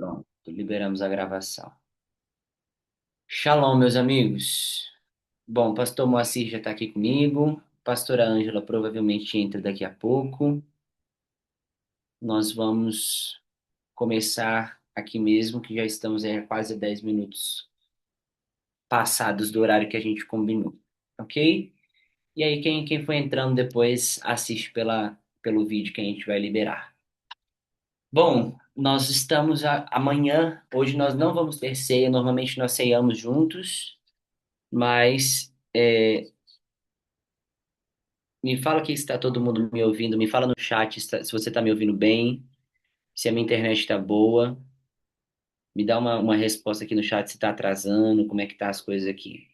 Pronto, liberamos a gravação. Shalom, meus amigos. Bom, pastor Moacir já está aqui comigo. Pastora Ângela provavelmente entra daqui a pouco. Nós vamos começar aqui mesmo, que já estamos aí a quase 10 minutos passados do horário que a gente combinou, ok? E aí, quem for entrando depois, assiste pelo vídeo que a gente vai liberar. Bom, nós estamos amanhã. Hoje nós não vamos ter ceia, normalmente nós ceiamos juntos. Mas me fala que está todo mundo me ouvindo, me fala no chat se você está me ouvindo bem, se a minha internet está boa, me dá uma resposta aqui no chat se está atrasando, como é que tá as coisas aqui.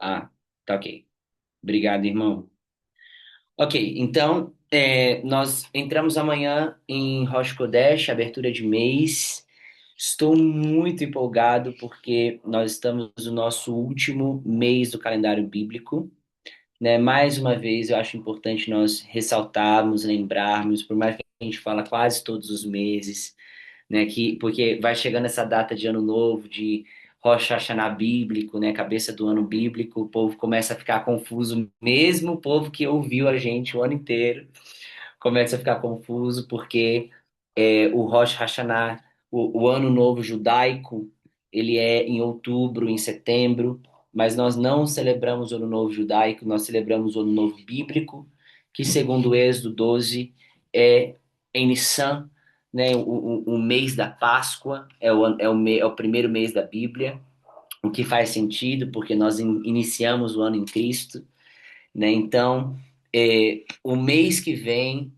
Ah, tá ok. Obrigado, irmão. Ok, então nós entramos amanhã em Rosh Kodesh, abertura de mês. Estou muito empolgado porque nós estamos no nosso último mês do calendário bíblico. Né? Mais uma vez, eu acho importante nós ressaltarmos, lembrarmos, por mais que a gente fala quase todos os meses, né? Porque vai chegando essa data de ano novo, de Rosh Hashanah bíblico, né? Cabeça do ano bíblico, o povo começa a ficar confuso, mesmo o povo que ouviu a gente o ano inteiro começa a ficar confuso, porque o Rosh Hashanah, o Ano Novo Judaico, ele é em outubro, em setembro, mas nós não celebramos o Ano Novo Judaico, nós celebramos o Ano Novo Bíblico, que segundo o Êxodo 12 é em Nissan, né, o mês da Páscoa, é o primeiro mês da Bíblia, o que faz sentido, porque nós iniciamos o ano em Cristo, né? Então, o mês que vem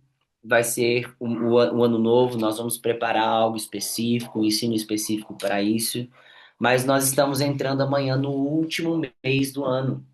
vai ser o ano novo, nós vamos preparar algo específico, um ensino específico para isso, mas nós estamos entrando amanhã no último mês do ano.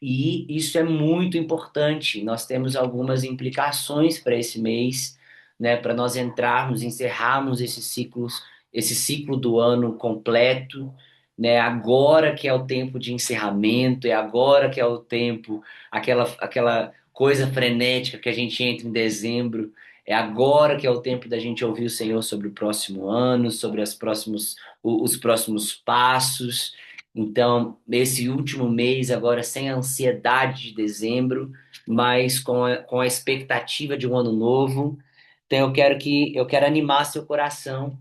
E isso é muito importante. Nós temos algumas implicações para esse mês, né, para nós entrarmos, encerrarmos esse ciclo do ano completo, né? Agora que é o tempo de encerramento, é agora que é o tempo, aquela coisa frenética que a gente entra em dezembro, é agora que é o tempo da gente ouvir o Senhor sobre o próximo ano, sobre os próximos passos. Então, nesse último mês, agora sem a ansiedade de dezembro, mas com a expectativa de um ano novo. Então, eu quero animar seu coração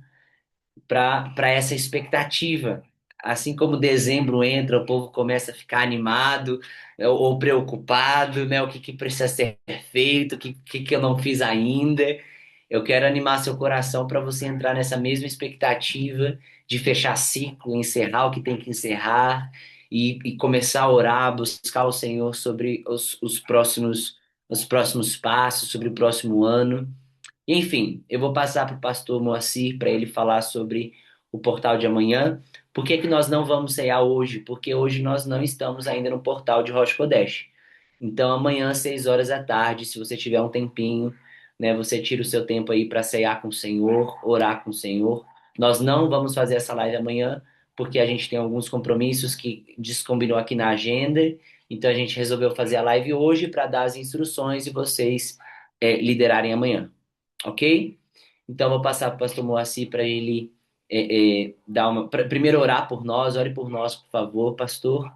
para essa expectativa. Assim como dezembro entra, o povo começa a ficar animado ou preocupado, né? O que, que precisa ser feito, que eu não fiz ainda. Eu quero animar seu coração para você entrar nessa mesma expectativa de fechar ciclo, encerrar o que tem que encerrar e começar a orar, buscar o Senhor sobre os próximos passos, sobre o próximo ano. Enfim, eu vou passar para o pastor Moacir para ele falar sobre o portal de amanhã. Por que que nós não vamos cear hoje? Porque hoje nós não estamos ainda no portal de Rosh Kodesh. Então, amanhã, 6 horas da tarde, se você tiver um tempinho, né, você tira o seu tempo aí para cear com o Senhor, orar com o Senhor. Nós não vamos fazer essa live amanhã, porque a gente tem alguns compromissos que descombinou aqui na agenda. Então, a gente resolveu fazer a live hoje para dar as instruções e vocês liderarem amanhã, ok? Então, vou passar para o pastor Moacir para ele primeiro orar por nós, ore por nós, por favor, pastor,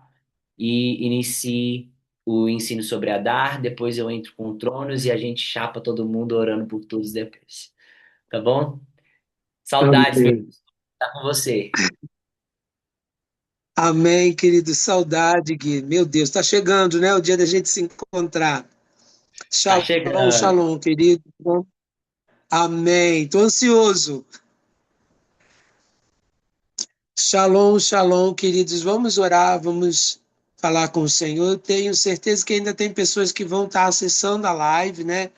e inicie o ensino sobre Adar. Depois eu entro com Tronos e a gente chapa todo mundo orando por todos depois. Tá bom? Saudades, meu. Amém. Tá com você. Amém, querido. Saudade, Gui. Meu Deus, está chegando, né? O dia da gente se encontrar. Tá Shalom, chegando. shalom, querido. Amém. Estou ansioso. Shalom, shalom, queridos. Vamos orar, vamos falar com o Senhor. Eu tenho certeza que ainda tem pessoas que vão estar acessando a live, né?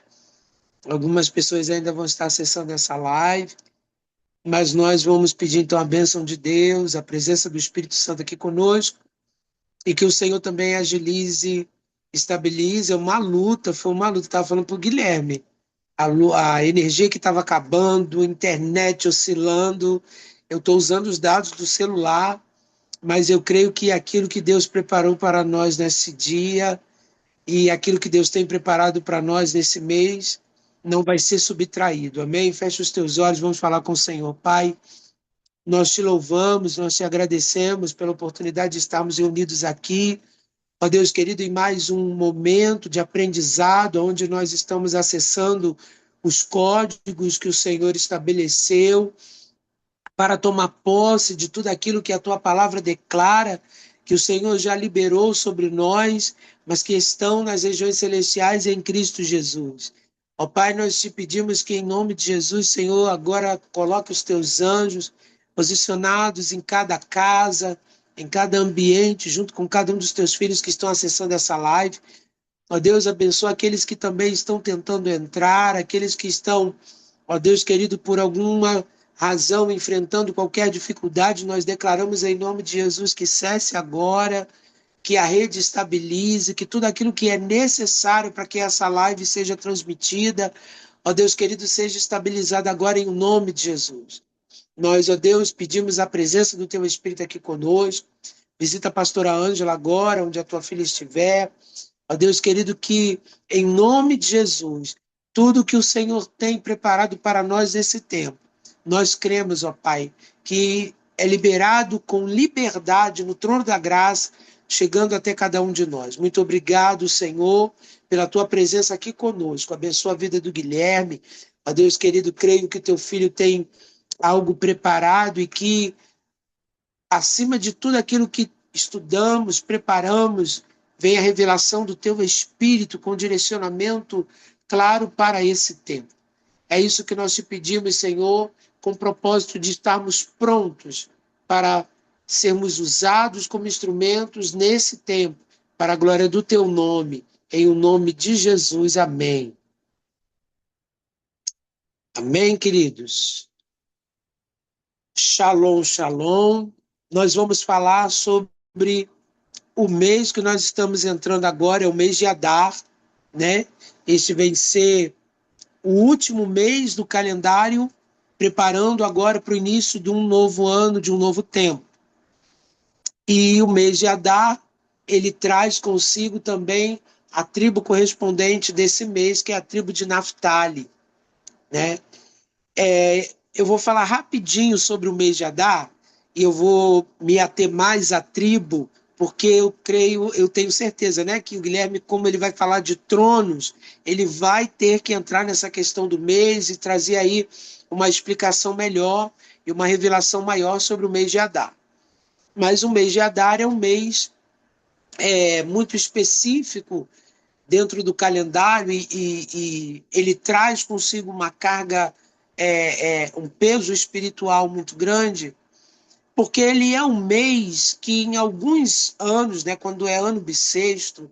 Algumas pessoas ainda vão estar acessando essa live, mas nós vamos pedir então a bênção de Deus, a presença do Espírito Santo aqui conosco. E que o Senhor também agilize, estabilize. É uma luta, foi uma luta. Estava falando para o Guilherme, a energia que estava acabando, a internet oscilando. Eu estou usando os dados do celular, mas eu creio que aquilo que Deus preparou para nós nesse dia e aquilo que Deus tem preparado para nós nesse mês não vai ser subtraído. Amém? Fecha os teus olhos, vamos falar com o Senhor. Pai, nós te louvamos, nós te agradecemos pela oportunidade de estarmos reunidos aqui. Ó Deus querido, em mais um momento de aprendizado, onde nós estamos acessando os códigos que o Senhor estabeleceu para tomar posse de tudo aquilo que a tua palavra declara, que o Senhor já liberou sobre nós, mas que estão nas regiões celestiais em Cristo Jesus. Ó Pai, nós te pedimos que, em nome de Jesus, Senhor, agora coloque os teus anjos posicionados em cada casa, em cada ambiente, junto com cada um dos teus filhos que estão acessando essa live. Ó Deus, abençoa aqueles que também estão tentando entrar, aqueles que estão, ó Deus querido, por alguma razão enfrentando qualquer dificuldade, nós declaramos em nome de Jesus que cesse agora, que a rede estabilize, que tudo aquilo que é necessário para que essa live seja transmitida, ó Deus querido, seja estabilizado agora em nome de Jesus. Nós, ó Deus, pedimos a presença do Teu Espírito aqui conosco. Visita a pastora Ângela agora, onde a tua filha estiver. Ó Deus querido, que em nome de Jesus, tudo que o Senhor tem preparado para nós nesse tempo, nós cremos, ó Pai, que é liberado com liberdade no trono da graça, chegando até cada um de nós. Muito obrigado, Senhor, pela tua presença aqui conosco. Abençoa a vida do Guilherme. Ó Deus querido, creio que teu filho tem algo preparado e que, acima de tudo aquilo que estudamos, preparamos, vem a revelação do teu Espírito com direcionamento claro para esse tempo. É isso que nós te pedimos, Senhor, com o propósito de estarmos prontos para sermos usados como instrumentos nesse tempo, para a glória do teu nome. Em o nome de Jesus, amém. Amém, queridos. Shalom, shalom. Nós vamos falar sobre o mês que nós estamos entrando agora, é o mês de Adar, né? Este vem ser o último mês do calendário, preparando agora para o início de um novo ano, de um novo tempo. E o mês de Adar, ele traz consigo também a tribo correspondente desse mês, que é a tribo de Naftali, né? Eu vou falar rapidinho sobre o mês de Adar e eu vou me ater mais à tribo, porque eu creio, eu tenho certeza, né, que o Guilherme, como ele vai falar de tronos, ele vai ter que entrar nessa questão do mês e trazer aí uma explicação melhor e uma revelação maior sobre o mês de Adar. Mas o mês de Adar é um mês muito específico dentro do calendário e ele traz consigo uma carga, um peso espiritual muito grande, porque ele é um mês que em alguns anos, né, quando é ano bissexto,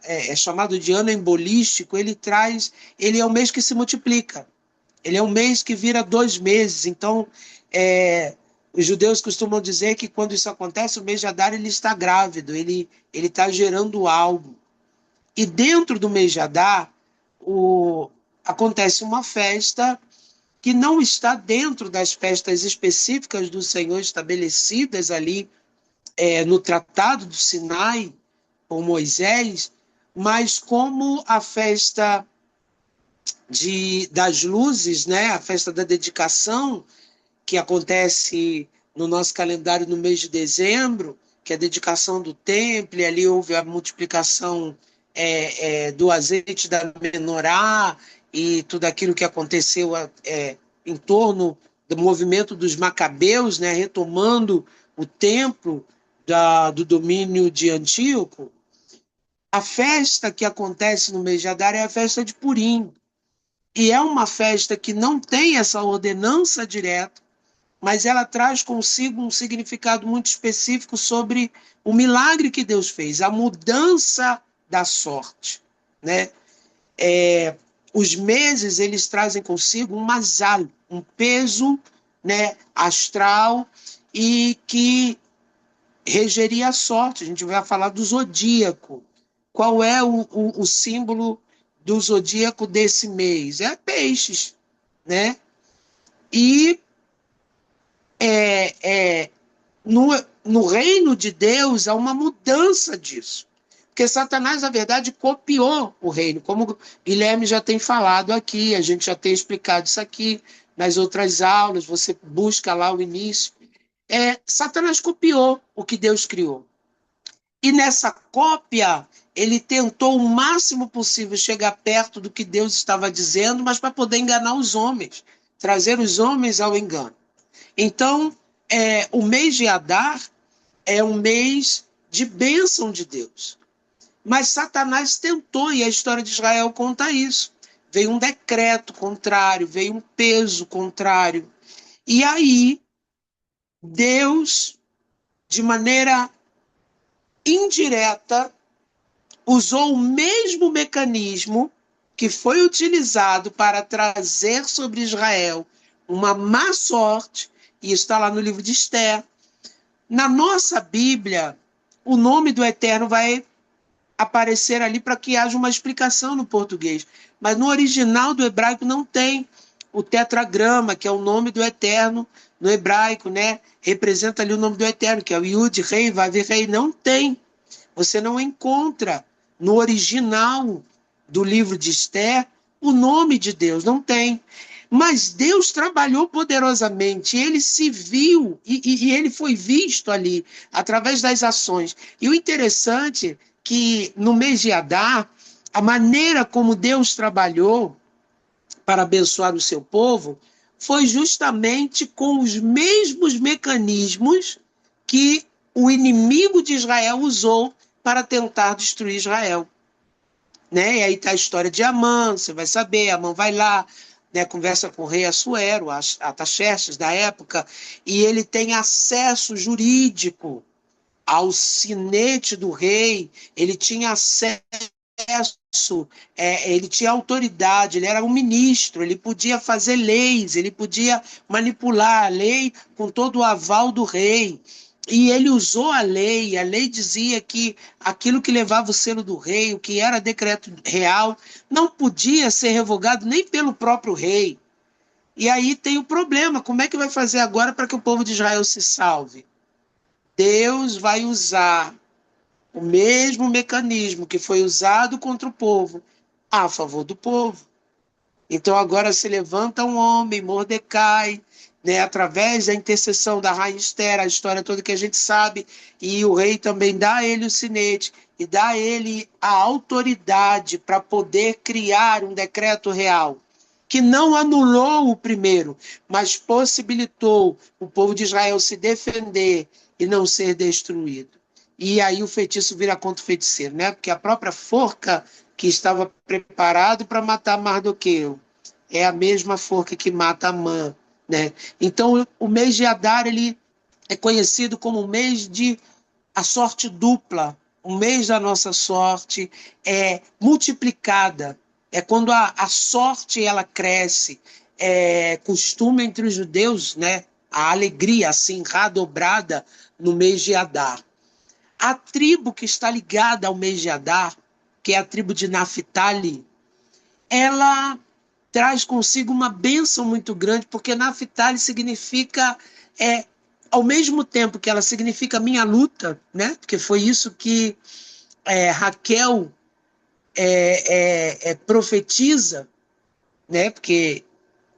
é chamado de ano embolístico, ele é um mês que se multiplica, ele é um mês que vira 2 meses, então os judeus costumam dizer que quando isso acontece, o mês de Adar ele está grávido, ele está gerando algo. E dentro do mês de Adar, acontece uma festa que não está dentro das festas específicas do Senhor estabelecidas ali no Tratado do Sinai, com Moisés, mas como a festa das luzes, né? A festa da dedicação, que acontece no nosso calendário no mês de dezembro, que é a dedicação do templo, e ali houve a multiplicação do azeite da menorá e tudo aquilo que aconteceu em torno do movimento dos macabeus, né, retomando o templo do domínio de Antíoco. A festa que acontece no mês de Adar é a festa de Purim, e é uma festa que não tem essa ordenança direta, mas ela traz consigo um significado muito específico sobre o milagre que Deus fez, a mudança da sorte, né? Os meses eles trazem consigo um mazal, um peso, né, astral e que regeria a sorte. A gente vai falar do zodíaco. Qual é o símbolo do zodíaco desse mês? É peixes, né? E no reino de Deus há uma mudança disso. Porque Satanás, na verdade, copiou o reino, como o Guilherme já tem falado aqui, a gente já tem explicado isso aqui nas outras aulas, você busca lá o início. Satanás copiou o que Deus criou. E nessa cópia, ele tentou o máximo possível chegar perto do que Deus estava dizendo, mas para poder enganar os homens, trazer os homens ao engano. Então, o mês de Adar é um mês de bênção de Deus. Mas Satanás tentou, e a história de Israel conta isso. Veio um decreto contrário, veio um peso contrário. E aí, Deus, de maneira indireta, usou o mesmo mecanismo que foi utilizado para trazer sobre Israel uma má sorte, e está lá no livro de Esther. Na nossa Bíblia, o nome do Eterno vai aparecer ali para que haja uma explicação no português. Mas no original do hebraico não tem o tetragrama, que é o nome do Eterno no hebraico, né? Representa ali o nome do Eterno, que é o Yud, Rei, Vav, Rei. Não tem. Você não encontra no original do livro de Esther o nome de Deus, não tem. Mas Deus trabalhou poderosamente, ele se viu e ele foi visto ali através das ações. E o interessante é que no mês de Adar, a maneira como Deus trabalhou para abençoar o seu povo foi justamente com os mesmos mecanismos que o inimigo de Israel usou para tentar destruir Israel. Né? E aí está a história de Amã, você vai saber, Amã vai lá, né, conversa com o rei Assuero, Ataxerxes da época, e ele tem acesso jurídico ao sinete do rei, ele tinha acesso, ele tinha autoridade, ele era um ministro, ele podia fazer leis, ele podia manipular a lei com todo o aval do rei. E ele usou a lei dizia que aquilo que levava o selo do rei, o que era decreto real, não podia ser revogado nem pelo próprio rei. E aí tem o problema, como é que vai fazer agora para que o povo de Israel se salve? Deus vai usar o mesmo mecanismo que foi usado contra o povo, a favor do povo. Então agora se levanta um homem, Mordecai, né, através da intercessão da rainha Esther, a história toda que a gente sabe, e o rei também dá a ele o sinete e dá a ele a autoridade para poder criar um decreto real, que não anulou o primeiro, mas possibilitou o povo de Israel se defender e não ser destruído. E aí o feitiço vira contra o feiticeiro, né? Porque a própria forca que estava preparado para matar Mardoqueu é a mesma forca que mata Amã, né? Então o mês de Adar ele é conhecido como o mês de a sorte dupla, o mês da nossa sorte é multiplicada, é quando a sorte ela cresce, é costume entre os judeus, né? A alegria assim dobrada no mês de Adar. A tribo que está ligada ao mês de Adar, que é a tribo de Naphtali, ela traz consigo uma bênção muito grande, porque Naphtali significa, ao mesmo tempo que ela significa minha luta, né? Porque foi isso que Raquel profetiza, né? Porque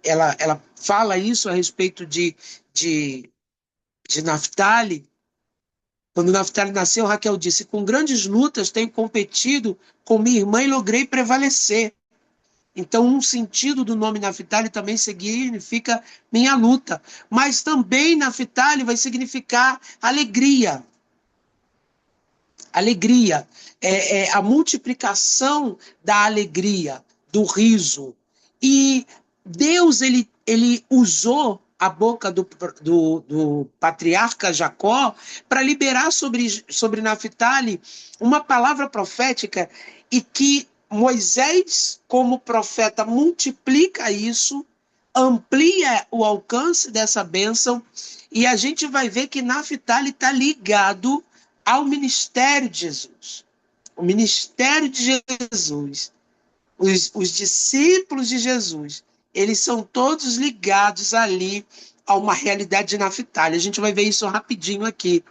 ela fala isso a respeito de Naphtali. Quando Naphtali nasceu, Raquel disse: com grandes lutas tenho competido com minha irmã e logrei prevalecer. Então, um sentido do nome Naphtali também significa minha luta. Mas também Naphtali vai significar alegria. Alegria. É a multiplicação da alegria, do riso. E Deus, ele usou a boca do patriarca Jacó para liberar sobre Naphtali uma palavra profética e que Moisés, como profeta, multiplica isso, amplia o alcance dessa bênção, e a gente vai ver que Naphtali está ligado ao ministério de Jesus. O ministério de Jesus, os discípulos de Jesus, eles são todos ligados ali a uma realidade de Naphtali. A gente vai ver isso rapidinho aqui.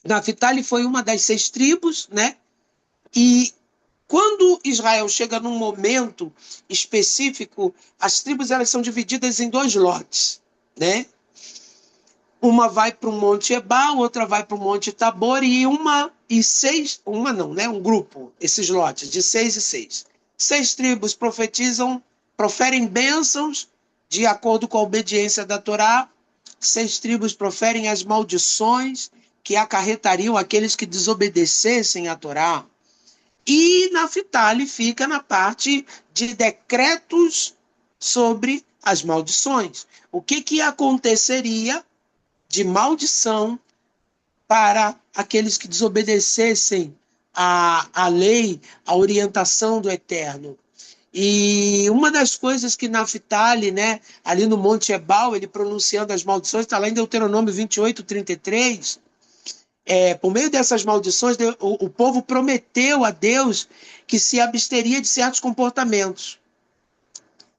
Naphtali foi uma das 6 tribos, né? E quando Israel chega num momento específico, as tribos elas são divididas em 2 lotes, né? Uma vai para o Monte Ebal, outra vai para o Monte Tabor, e uma não, né? Um grupo, esses lotes, de 6 e 6. 6 tribos profetizam, proferem bênçãos de acordo com a obediência da Torá. 6 tribos proferem as maldições que acarretariam aqueles que desobedecessem a Torá. E Naphtali fica na parte de decretos sobre as maldições. O que aconteceria de maldição para aqueles que desobedecessem a lei, a orientação do Eterno. E uma das coisas que Naphtali, né, ali no Monte Ebal, ele pronunciando as maldições, está lá em Deuteronômio 28:33, por meio dessas maldições, o povo prometeu a Deus que se absteria de certos comportamentos.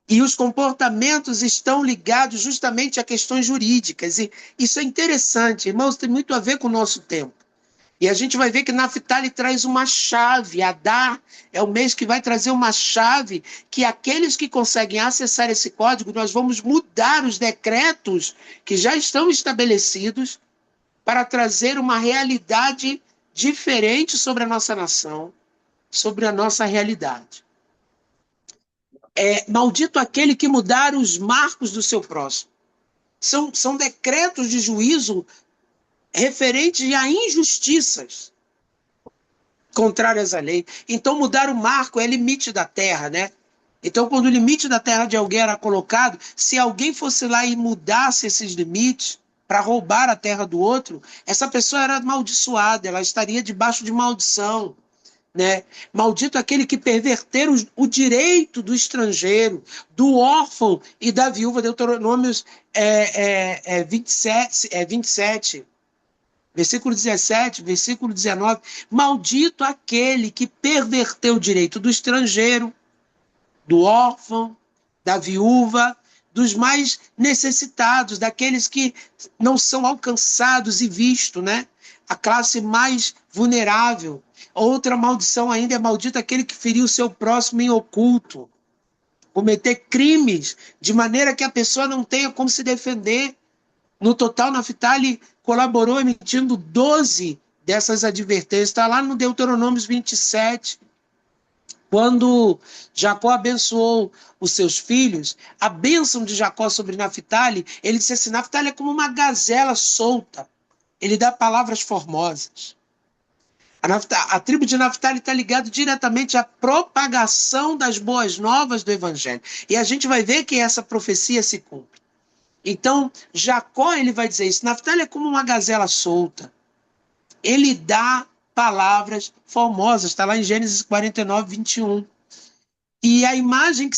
E os comportamentos estão ligados justamente a questões jurídicas. E isso é interessante, irmãos, tem muito a ver com o nosso tempo. E a gente vai ver que Naphtali traz uma chave. Adar é o mês que vai trazer uma chave que aqueles que conseguem acessar esse código, nós vamos mudar os decretos que já estão estabelecidos para trazer uma realidade diferente sobre a nossa nação, sobre a nossa realidade. Maldito aquele que mudar os marcos do seu próximo. São decretos de juízo referentes a injustiças contrárias à lei. Então, mudar o marco é limite da terra, né? Então, quando o limite da terra de alguém era colocado, se alguém fosse lá e mudasse esses limites para roubar a terra do outro, essa pessoa era amaldiçoada, ela estaria debaixo de maldição. Né? Maldito aquele que perverter o direito do estrangeiro, do órfão e da viúva. Deuteronômios 27, versículo 17, versículo 19. Maldito aquele que perverteu o direito do estrangeiro, do órfão, da viúva, dos mais necessitados, daqueles que não são alcançados e vistos, né? A classe mais vulnerável. Outra maldição ainda é maldito aquele que feriu o seu próximo em oculto, cometer crimes de maneira que a pessoa não tenha como se defender. No total, Naphtali colaborou emitindo 12 dessas advertências. Está lá no Deuteronômio 27. Quando Jacó abençoou os seus filhos, a bênção de Jacó sobre Naphtali, ele disse assim: Naphtali é como uma gazela solta. Ele dá palavras formosas. A tribo de Naphtali está ligada diretamente à propagação das boas novas do Evangelho. E a gente vai ver que essa profecia se cumpre. Então, Jacó ele vai dizer isso. Naphtali é como uma gazela solta. Ele dá palavras formosas. Está lá em Gênesis 49:21. E a imagem que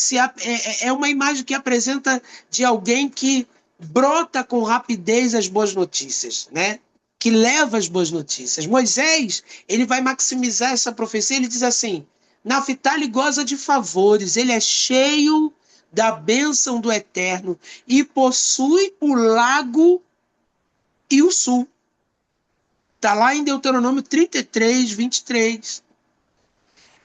é uma imagem que apresenta de alguém que brota com rapidez as boas notícias, né? Que leva as boas notícias. Moisés, ele vai maximizar essa profecia, ele diz assim: Naphtali goza de favores, ele é cheio da bênção do Eterno e possui o lago e o sul. Está lá em Deuteronômio 33:23.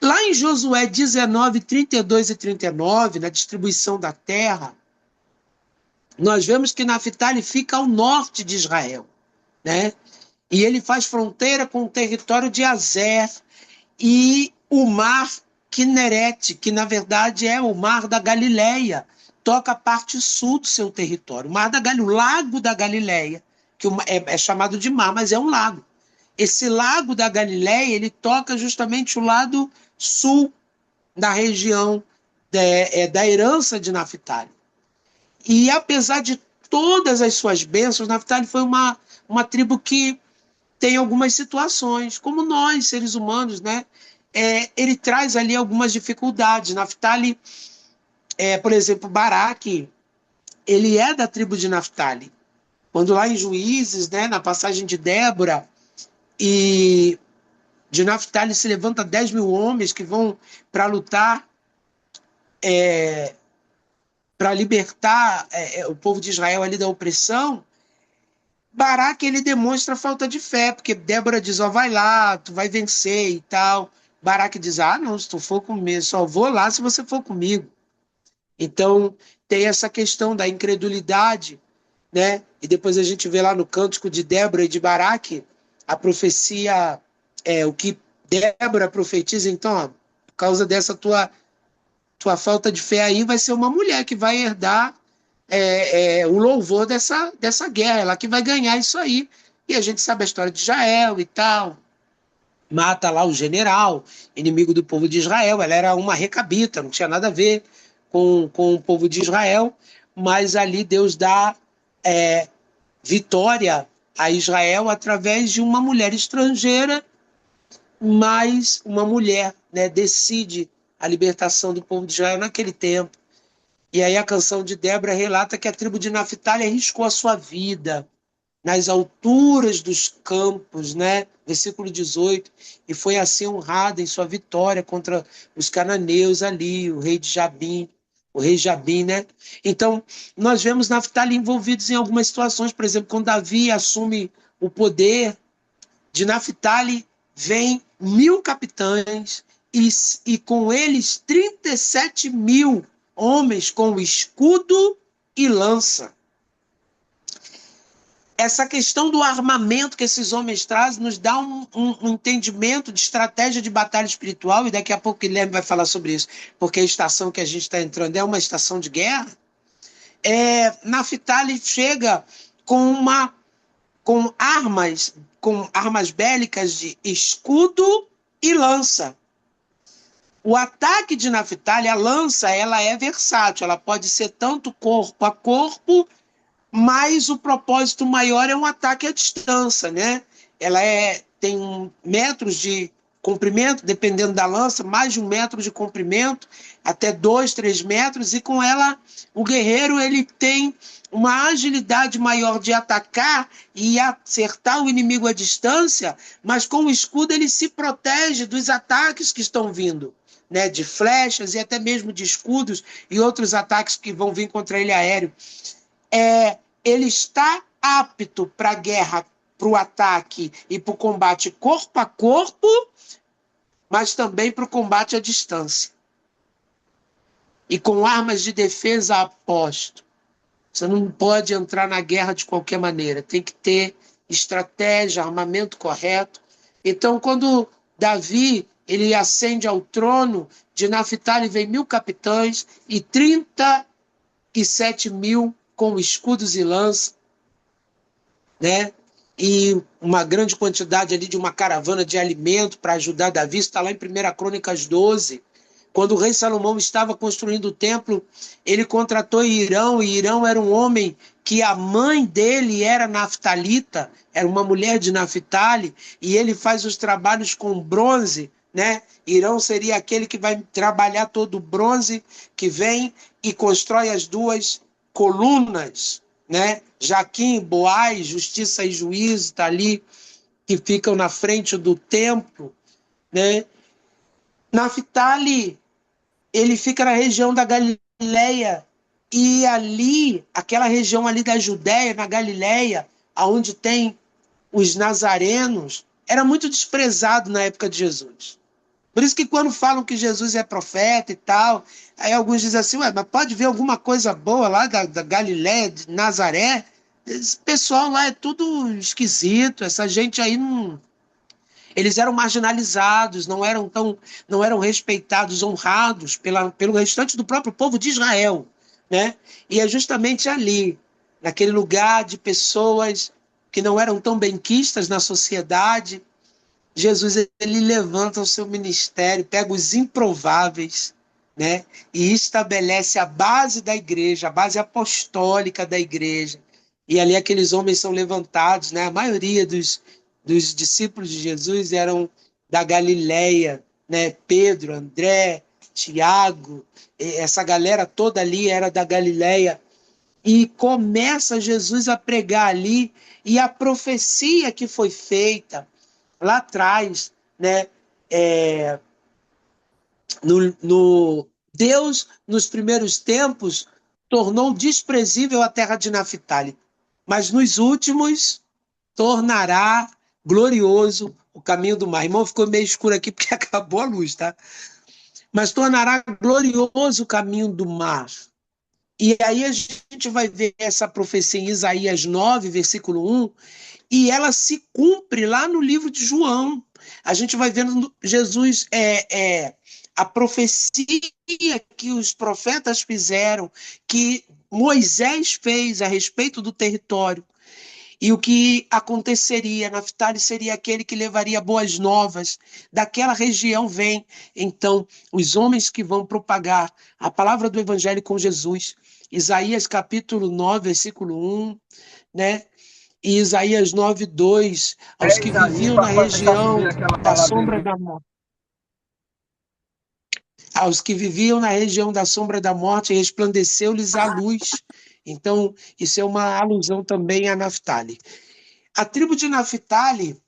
Lá em Josué 19:32 e 39, na distribuição da terra, nós vemos que Naphtali fica ao norte de Israel, né? E ele faz fronteira com o território de Azer e o mar Quinerete, que na verdade é o mar da Galileia, toca a parte sul do seu território. O mar da o lago da Galileia, que é chamado de mar, mas é um lago. Esse lago da Galileia, ele toca justamente o lado sul da região da herança de Naphtali. E apesar de todas as suas bênçãos, Naphtali foi uma tribo que tem algumas situações, como nós, seres humanos, né? Ele traz ali algumas dificuldades. Naphtali, por exemplo, Baraque, ele é da tribo de Naphtali. Quando lá em Juízes, né, na passagem de Débora, e de Naphtali se levanta 10.000 homens que vão para lutar, para libertar o povo de Israel ali da opressão. Baraque, ele demonstra falta de fé, porque Débora diz, ó, vai lá, tu vai vencer e tal. Baraque diz, ah, não, se tu for comigo, só vou lá se você for comigo. Então, tem essa questão da incredulidade, né? E depois a gente vê lá no cântico de Débora e de Baraque, a profecia, o que Débora profetiza, então, ó, por causa dessa tua falta de fé aí, vai ser uma mulher que vai herdar o louvor dessa guerra, ela que vai ganhar isso aí. E a gente sabe a história de Israel e tal, mata lá o general, inimigo do povo de Israel. Ela era uma recabita, não tinha nada a ver com o povo de Israel, mas ali Deus dá é, vitória a Israel através de uma mulher estrangeira, mas uma mulher, né, decide a libertação do povo de Israel naquele tempo. E aí a canção de Débora relata que a tribo de Naphtali arriscou a sua vida nas alturas dos campos, né? Versículo 18, e foi assim honrada em sua vitória contra os cananeus ali, o rei Jabim, né? Então, nós vemos Naphtali envolvidos em algumas situações, por exemplo, quando Davi assume o poder, de Naphtali vem 1.000 capitães e com eles 37.000 homens com escudo e lança. Essa questão do armamento que esses homens trazem nos dá um entendimento de estratégia de batalha espiritual, e daqui a pouco o Guilherme vai falar sobre isso, porque a estação que a gente está entrando é uma estação de guerra. Naphtali chega com uma com armas bélicas de escudo e lança. O ataque de Naphtali, a lança, ela é versátil, ela pode ser tanto corpo a corpo, mas o propósito maior é um ataque à distância, né? Ela tem metros de comprimento, dependendo da lança, mais de 1 metro de comprimento, até 2, 3 metros, e com ela o guerreiro ele tem uma agilidade maior de atacar e acertar o inimigo à distância, mas com o escudo ele se protege dos ataques que estão vindo, né? De flechas e até mesmo de escudos e outros ataques que vão vir contra ele aéreo. Ele está apto para a guerra, para o ataque e para o combate corpo a corpo, mas também para o combate à distância. E com armas de defesa a posto. Você não pode entrar na guerra de qualquer maneira. Tem que ter estratégia, armamento correto. Então, quando Davi ele ascende ao trono, de Naphtali vem 1.000 capitães e 37.000 com escudos e lança, né? E uma grande quantidade ali de uma caravana de alimento para ajudar Davi. Está lá em 1 Crônicas 12. Quando o rei Salomão estava construindo o templo, ele contratou Irão, e Irão era um homem que a mãe dele era naftalita, era uma mulher de Naphtali, e ele faz os trabalhos com bronze, né? Irão seria aquele que vai trabalhar todo o bronze que vem e constrói as duas colunas, né? Jaquim, Boaz, Justiça e Juízo, está ali, que ficam na frente do templo, né? Naphtali, ele fica na região da Galileia, e ali, aquela região ali da Judéia, na Galileia, onde tem os nazarenos, era muito desprezado na época de Jesus. Por isso que quando falam que Jesus é profeta e tal, aí alguns dizem assim, ué, mas pode ver alguma coisa boa lá da Galileia, de Nazaré? Esse pessoal lá é tudo esquisito, essa gente aí não... Eles eram marginalizados, não eram respeitados, honrados pelo restante do próprio povo de Israel, né? E é justamente ali, naquele lugar de pessoas que não eram tão benquistas na sociedade, Jesus ele levanta o seu ministério, pega os improváveis, né? E estabelece a base da igreja, a base apostólica da igreja. E ali aqueles homens são levantados, né? A maioria dos discípulos de Jesus eram da Galileia, né? Pedro, André, Tiago, essa galera toda ali era da Galileia. E começa Jesus a pregar ali, e a profecia que foi feita lá atrás, né? Deus, nos primeiros tempos, tornou desprezível a terra de Naphtali. mas nos últimos tornará glorioso o caminho do mar. Irmão, ficou meio escuro aqui porque acabou a luz, tá? Mas tornará glorioso o caminho do mar. E aí a gente vai ver essa profecia em Isaías 9, versículo 1, e ela se cumpre lá no livro de João. A gente vai vendo Jesus, a profecia que os profetas fizeram, que Moisés fez a respeito do território. E o que aconteceria? Naftali seria aquele que levaria boas novas. Daquela região vem, então, os homens que vão propagar a palavra do evangelho com Jesus. Isaías capítulo 9, versículo 1, né? E Isaías 9, 2, aos que Pés ali viviam para na começar a subir região aquela da sombra ladeira. da morte. Aos que viviam na região da sombra da morte, resplandeceu-lhes a luz. Então, isso é uma alusão também a Naftali. A tribo de Naftali,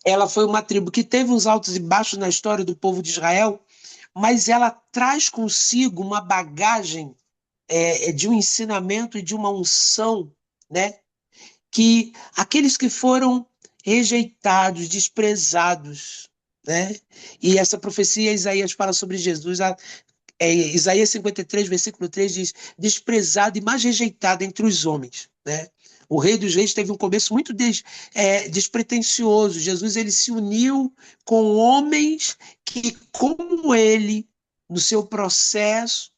ela foi uma tribo que teve uns altos e baixos na história do povo de Israel, mas ela traz consigo uma bagagem de um ensinamento e de uma unção, né? Que aqueles que foram rejeitados, desprezados, né? E essa profecia, Isaías fala sobre Jesus, Isaías 53, versículo 3 diz: desprezado e mais rejeitado entre os homens, né? O Rei dos Reis teve um começo muito despretensioso. Jesus ele se uniu com homens que, como ele, no seu processo,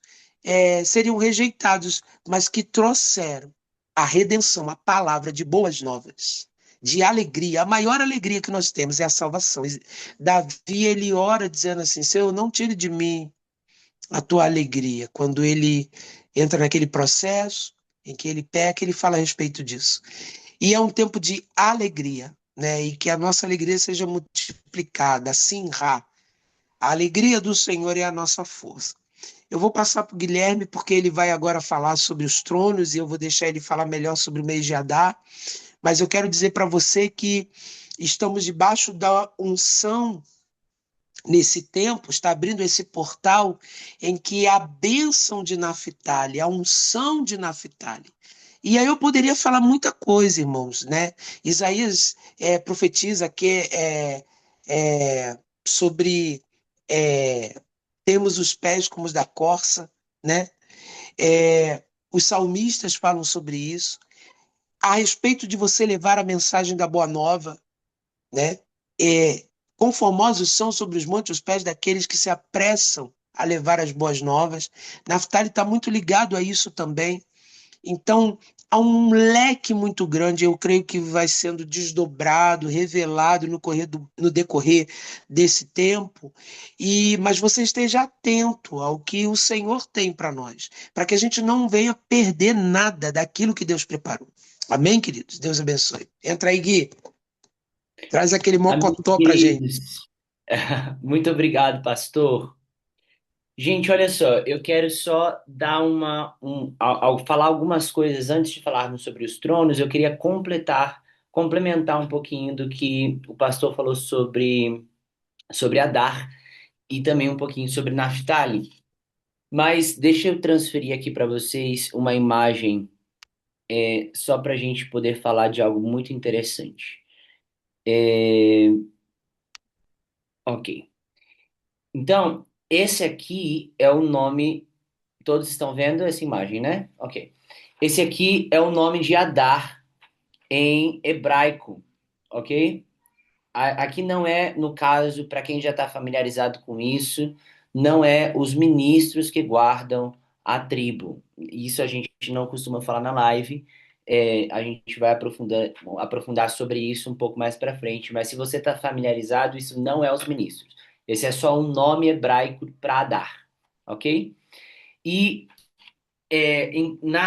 seriam rejeitados, mas que trouxeram a redenção, a palavra de boas novas, de alegria. A maior alegria que nós temos é a salvação. Davi ele ora dizendo assim: Senhor, não tire de mim a tua alegria. Quando ele entra naquele processo em que ele peca, ele fala a respeito disso. E é um tempo de alegria, né? E que a nossa alegria seja multiplicada, assim, a alegria do Senhor é a nossa força. Eu vou passar para o Guilherme, porque ele vai agora falar sobre os tronos, e eu vou deixar ele falar melhor sobre o mês de Adar. Mas eu quero dizer para você que estamos debaixo da unção nesse tempo, está abrindo esse portal em que a bênção de Naftali, a unção de Naftali. E aí eu poderia falar muita coisa, irmãos, né? Isaías profetiza que sobre temos os pés como os da corça, né? Os salmistas falam sobre isso. A respeito de você levar a mensagem da Boa Nova, né? Conformosos são sobre os montes os pés daqueles que se apressam a levar as boas novas. Naftali está muito ligado a isso também. Então, há um leque muito grande, eu creio que vai sendo desdobrado, revelado no decorrer desse tempo. Mas você esteja atento ao que o Senhor tem para nós, para que a gente não venha perder nada daquilo que Deus preparou. Amém, queridos? Deus abençoe. Entra aí, Gui. Traz aquele Amém, mocotó pra gente. queridos. Muito obrigado, pastor. Gente, olha só, eu quero só dar ao falar algumas coisas antes de falarmos sobre os tronos, eu queria complementar um pouquinho do que o pastor falou sobre Adar e também um pouquinho sobre Naphtali. Mas deixa eu transferir aqui para vocês uma imagem só para a gente poder falar de algo muito interessante. É, ok. Então, esse aqui é o nome. Todos estão vendo essa imagem, né? Ok. Esse aqui é o nome de Adar em hebraico, ok? Aqui não é, no caso, para quem já está familiarizado com isso, não é os ministros que guardam a tribo. Isso a gente não costuma falar na live. A gente vai aprofundar sobre isso um pouco mais para frente. Mas se você está familiarizado, isso não é os ministros. Esse é só um nome hebraico para Adar, ok? E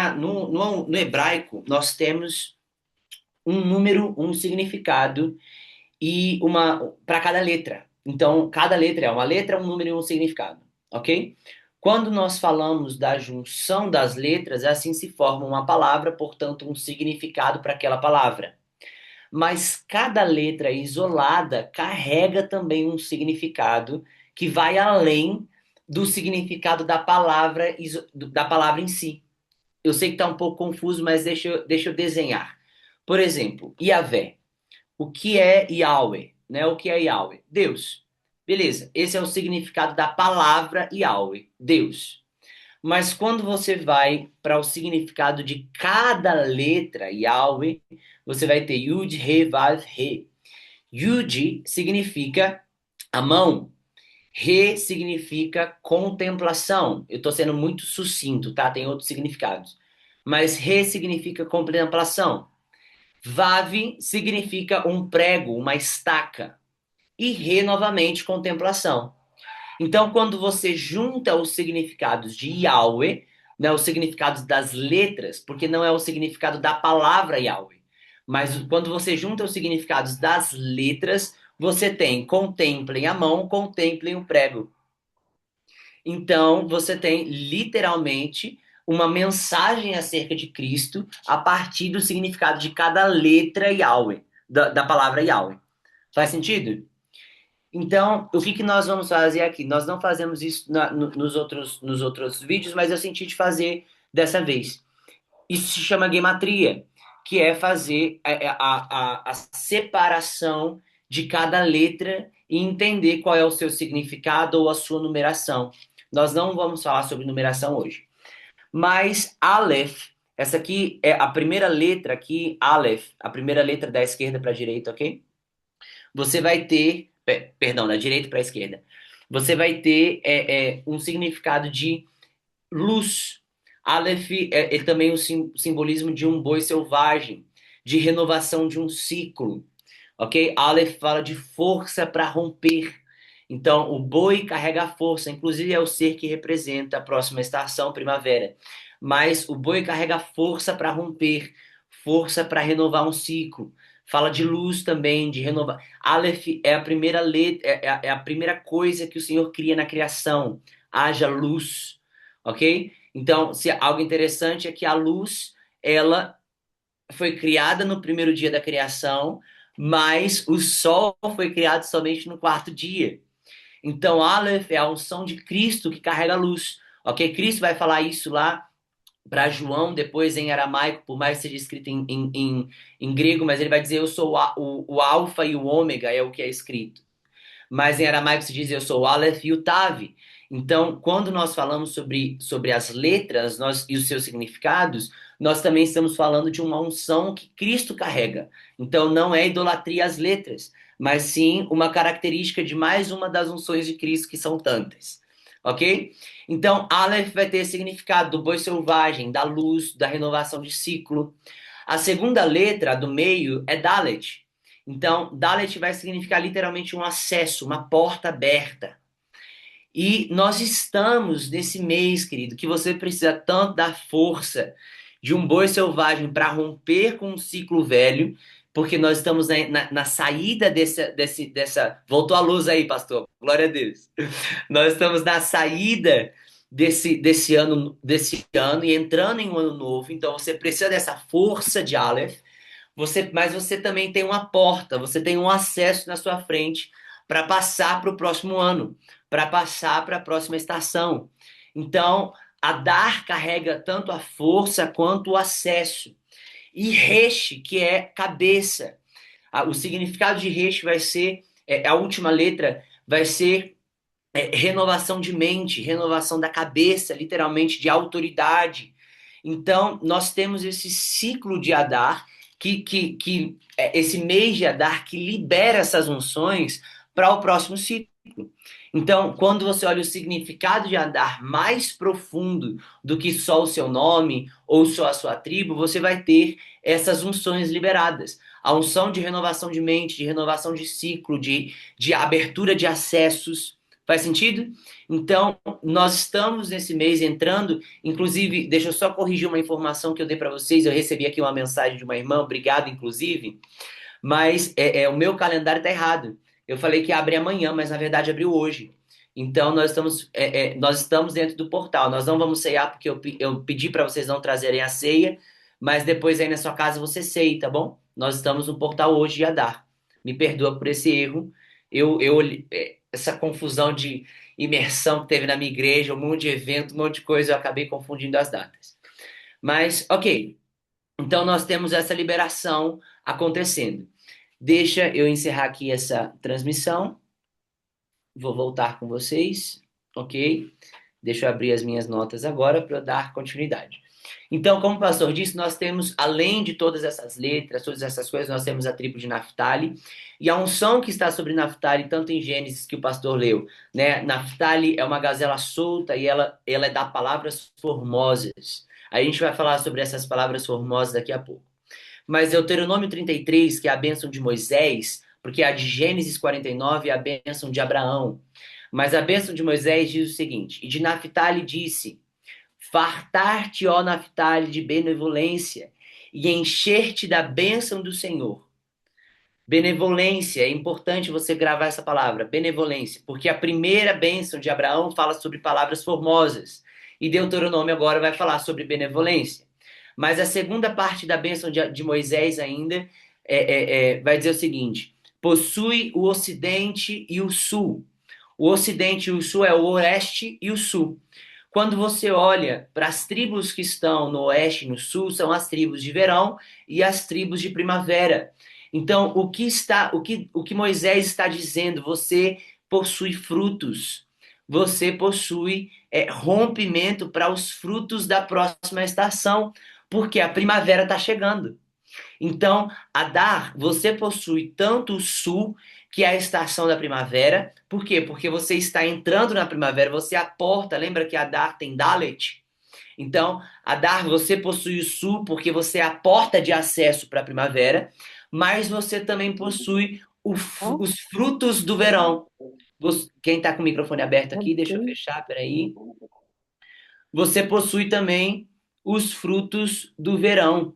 no hebraico nós temos um número, um significado e uma para cada letra. Então, cada letra é uma letra, um número e um significado, ok? Quando nós falamos da junção das letras, assim se forma uma palavra, portanto, um significado para aquela palavra. Mas cada letra isolada carrega também um significado que vai além do significado da palavra em si. eu sei que está um pouco confuso, mas deixa eu desenhar. Por exemplo, Yahvé. O que é Yahweh? Né? O que é Yahweh? Deus. Beleza, esse é o significado da palavra Yahweh, Deus. Mas quando você vai para o significado de cada letra Yahweh, você vai ter Yud, He, Vav, He. Yud significa a mão. Re significa contemplação. Eu estou sendo muito sucinto, tá? Tem outros significados. Mas re significa contemplação. Vav significa um prego, uma estaca. E re, novamente, contemplação. Então, quando você junta os significados de Yahweh, né, os significados das letras, porque não é o significado da palavra Yahweh, mas quando você junta os significados das letras, você tem contemplem a mão, contemplem o prego. Então, você tem literalmente uma mensagem acerca de Cristo a partir do significado de cada letra Yahweh, da palavra Yahweh. Faz sentido? Então, o que que nós vamos fazer aqui? Nós não fazemos isso nos outros vídeos, mas eu senti de fazer dessa vez. Isso se chama gematria, que é fazer a separação de cada letra e entender qual é o seu significado ou a sua numeração. Nós não vamos falar sobre numeração hoje. Mas Aleph, essa aqui é a primeira letra aqui, Aleph, a primeira letra da esquerda para a direita, ok? Você vai ter, perdão, da direita para a esquerda. Você vai ter um significado de luz. Aleph é também o simbolismo de um boi selvagem, de renovação de um ciclo, ok? Aleph fala de força para romper. Então, o boi carrega a força, inclusive é o ser que representa a próxima estação, primavera. Mas o boi carrega a força para romper, força para renovar um ciclo. Fala de luz também, de renovar. Aleph é a primeira letra, é a primeira coisa que o Senhor cria na criação. Haja luz, ok? Então, se algo interessante é que a luz, ela foi criada no primeiro dia da criação, mas o sol foi criado somente no quarto dia. Então, Aleph é a unção de Cristo que carrega a luz. Ok? Cristo vai falar isso lá para João, depois em aramaico, por mais que seja escrito em grego, mas ele vai dizer: Eu sou o Alfa e o Ômega, é o que é escrito. Mas em aramaico se diz: Eu sou o Aleph e o Tav. Então, quando nós falamos sobre as letras e os seus significados, nós também estamos falando de uma unção que Cristo carrega. Então, não é idolatria às letras, mas sim uma característica de mais uma das unções de Cristo, que são tantas. Ok? Então, Aleph vai ter significado do boi selvagem, da luz, da renovação de ciclo. A segunda letra, a do meio, é Dalet. Então, Dalet vai significar literalmente um acesso, uma porta aberta. E nós estamos nesse mês, querido, que você precisa tanto da força de um boi selvagem para romper com um ciclo velho, porque nós estamos na saída dessa. Voltou a luz aí, pastor. Glória a Deus. Nós estamos na saída desse ano e entrando em um ano novo. Então você precisa dessa força de Aleph. Mas você também tem uma porta, você tem um acesso na sua frente para passar para o próximo ano, para passar para a próxima estação. Então, a Dar carrega tanto a força quanto o acesso. E Resh, que é cabeça. O significado de Resh vai ser, a última letra vai ser renovação de mente, renovação da cabeça, literalmente de autoridade. Então, nós temos esse ciclo de Adar, esse mês de Adar que libera essas unções para o próximo ciclo. Então, quando você olha o significado de Adar mais profundo do que só o seu nome ou só a sua tribo, você vai ter essas unções liberadas. A unção de renovação de mente, de renovação de ciclo, de abertura de acessos. Faz sentido? Então, nós estamos nesse mês entrando. Inclusive, deixa eu só corrigir uma informação que eu dei para vocês. Eu recebi aqui uma mensagem de uma irmã, obrigado, inclusive. Mas o meu calendário está errado. Eu falei que abre amanhã, mas na verdade abriu hoje. Então, nós estamos dentro do portal. Nós não vamos ceiar porque eu pedi para vocês não trazerem a ceia, mas depois aí na sua casa você ceie, tá bom? Nós estamos no portal hoje de Adar. Me perdoa por esse erro. Essa confusão de imersão que teve na minha igreja, um monte de evento, um monte de coisa, eu acabei confundindo as datas. Mas, ok. Então nós temos essa liberação acontecendo. Deixa eu encerrar aqui essa transmissão. Vou voltar com vocês, ok? Deixa eu abrir as minhas notas agora para eu dar continuidade. Então, como o pastor disse, nós temos, além de todas essas letras, todas essas coisas, nós temos a tribo de Naftali, e a unção que está sobre Naftali, tanto em Gênesis que o pastor leu, né? Naftali é uma gazela solta e ela dá palavras formosas. A gente vai falar sobre essas palavras formosas daqui a pouco. Mas Deuteronômio 33, que é a bênção de Moisés, porque a de Gênesis 49 é a bênção de Abraão. Mas a bênção de Moisés diz o seguinte: E de Naphtali disse: Fartar-te, ó Naphtali, de benevolência, e encher-te da bênção do Senhor. Benevolência, é importante você gravar essa palavra, benevolência, porque a primeira bênção de Abraão fala sobre palavras formosas, e Deuteronômio agora vai falar sobre benevolência. Mas a segunda parte da bênção de Moisés ainda vai dizer o seguinte: possui o ocidente e o sul. O ocidente e o sul é o oeste e o sul. Quando você olha para as tribos que estão no oeste e no sul, são as tribos de verão e as tribos de primavera. Então, o que Moisés está dizendo? Você possui frutos, você possui rompimento para os frutos da próxima estação, porque a primavera está chegando. Então, Adar, você possui tanto o sul, que é a estação da primavera. Por quê? Porque você está entrando na primavera, você é a porta. Lembra que Adar tem Dalet? Então, Adar, você possui o sul, porque você é a porta de acesso para a primavera, mas você também possui os frutos do verão. Quem está com o microfone aberto aqui, deixa eu fechar, peraí. Você possui também os frutos do verão.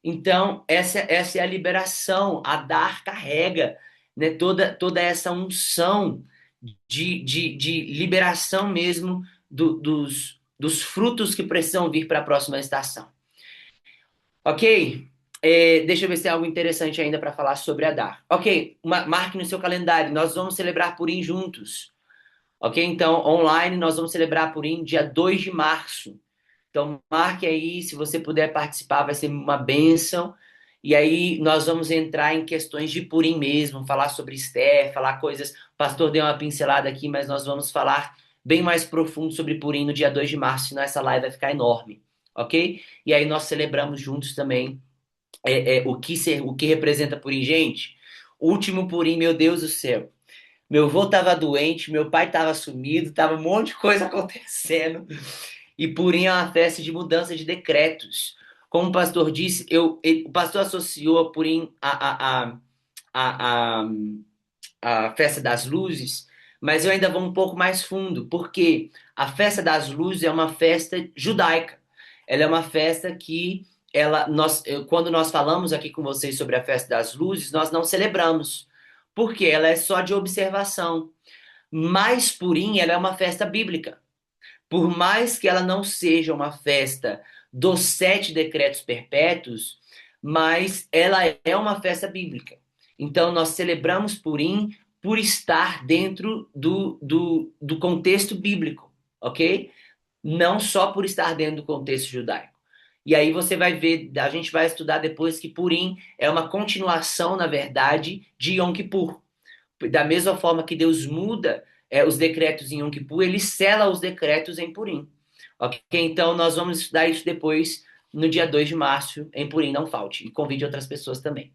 Então, essa é a liberação. A dar carrega, né, toda essa unção de liberação mesmo dos frutos que precisam vir para a próxima estação. Ok? Deixa eu ver se tem algo interessante ainda para falar sobre a dar. Ok, marque no seu calendário. Nós vamos celebrar Purim juntos. Ok? Então, online, nós vamos celebrar Purim dia 2 de março. Então, marque aí, se você puder participar, vai ser uma bênção. E aí, nós vamos entrar em questões de Purim mesmo, falar sobre Esther, falar coisas. O pastor deu uma pincelada aqui, mas nós vamos falar bem mais profundo sobre Purim no dia 2 de março, senão essa live vai ficar enorme, ok? E aí, nós celebramos juntos também o que representa Purim. Gente, último Purim, meu Deus do céu. Meu avô estava doente, meu pai estava sumido, tava um monte de coisa acontecendo. E Purim é uma festa de mudança de decretos. Como o pastor disse, o pastor associou a Purim a, a festa das luzes, mas eu ainda vou um pouco mais fundo, porque a festa das luzes é uma festa judaica. Ela é uma festa que quando nós falamos aqui com vocês sobre a festa das luzes, nós não celebramos, porque ela é só de observação. Mas Purim, ela é uma festa bíblica. Por mais que ela não seja uma festa dos 7 decretos perpétuos, mas ela é uma festa bíblica. Então, nós celebramos Purim por estar dentro do contexto bíblico, ok? Não só por estar dentro do contexto judaico. E aí você vai ver, a gente vai estudar depois que Purim é uma continuação, na verdade, de Yom Kippur. Da mesma forma que Deus muda os decretos em Yom Kippur, ele sela os decretos em Purim. Ok? Então nós vamos estudar isso depois, no dia 2 de março, em Purim, não falte. E convide outras pessoas também.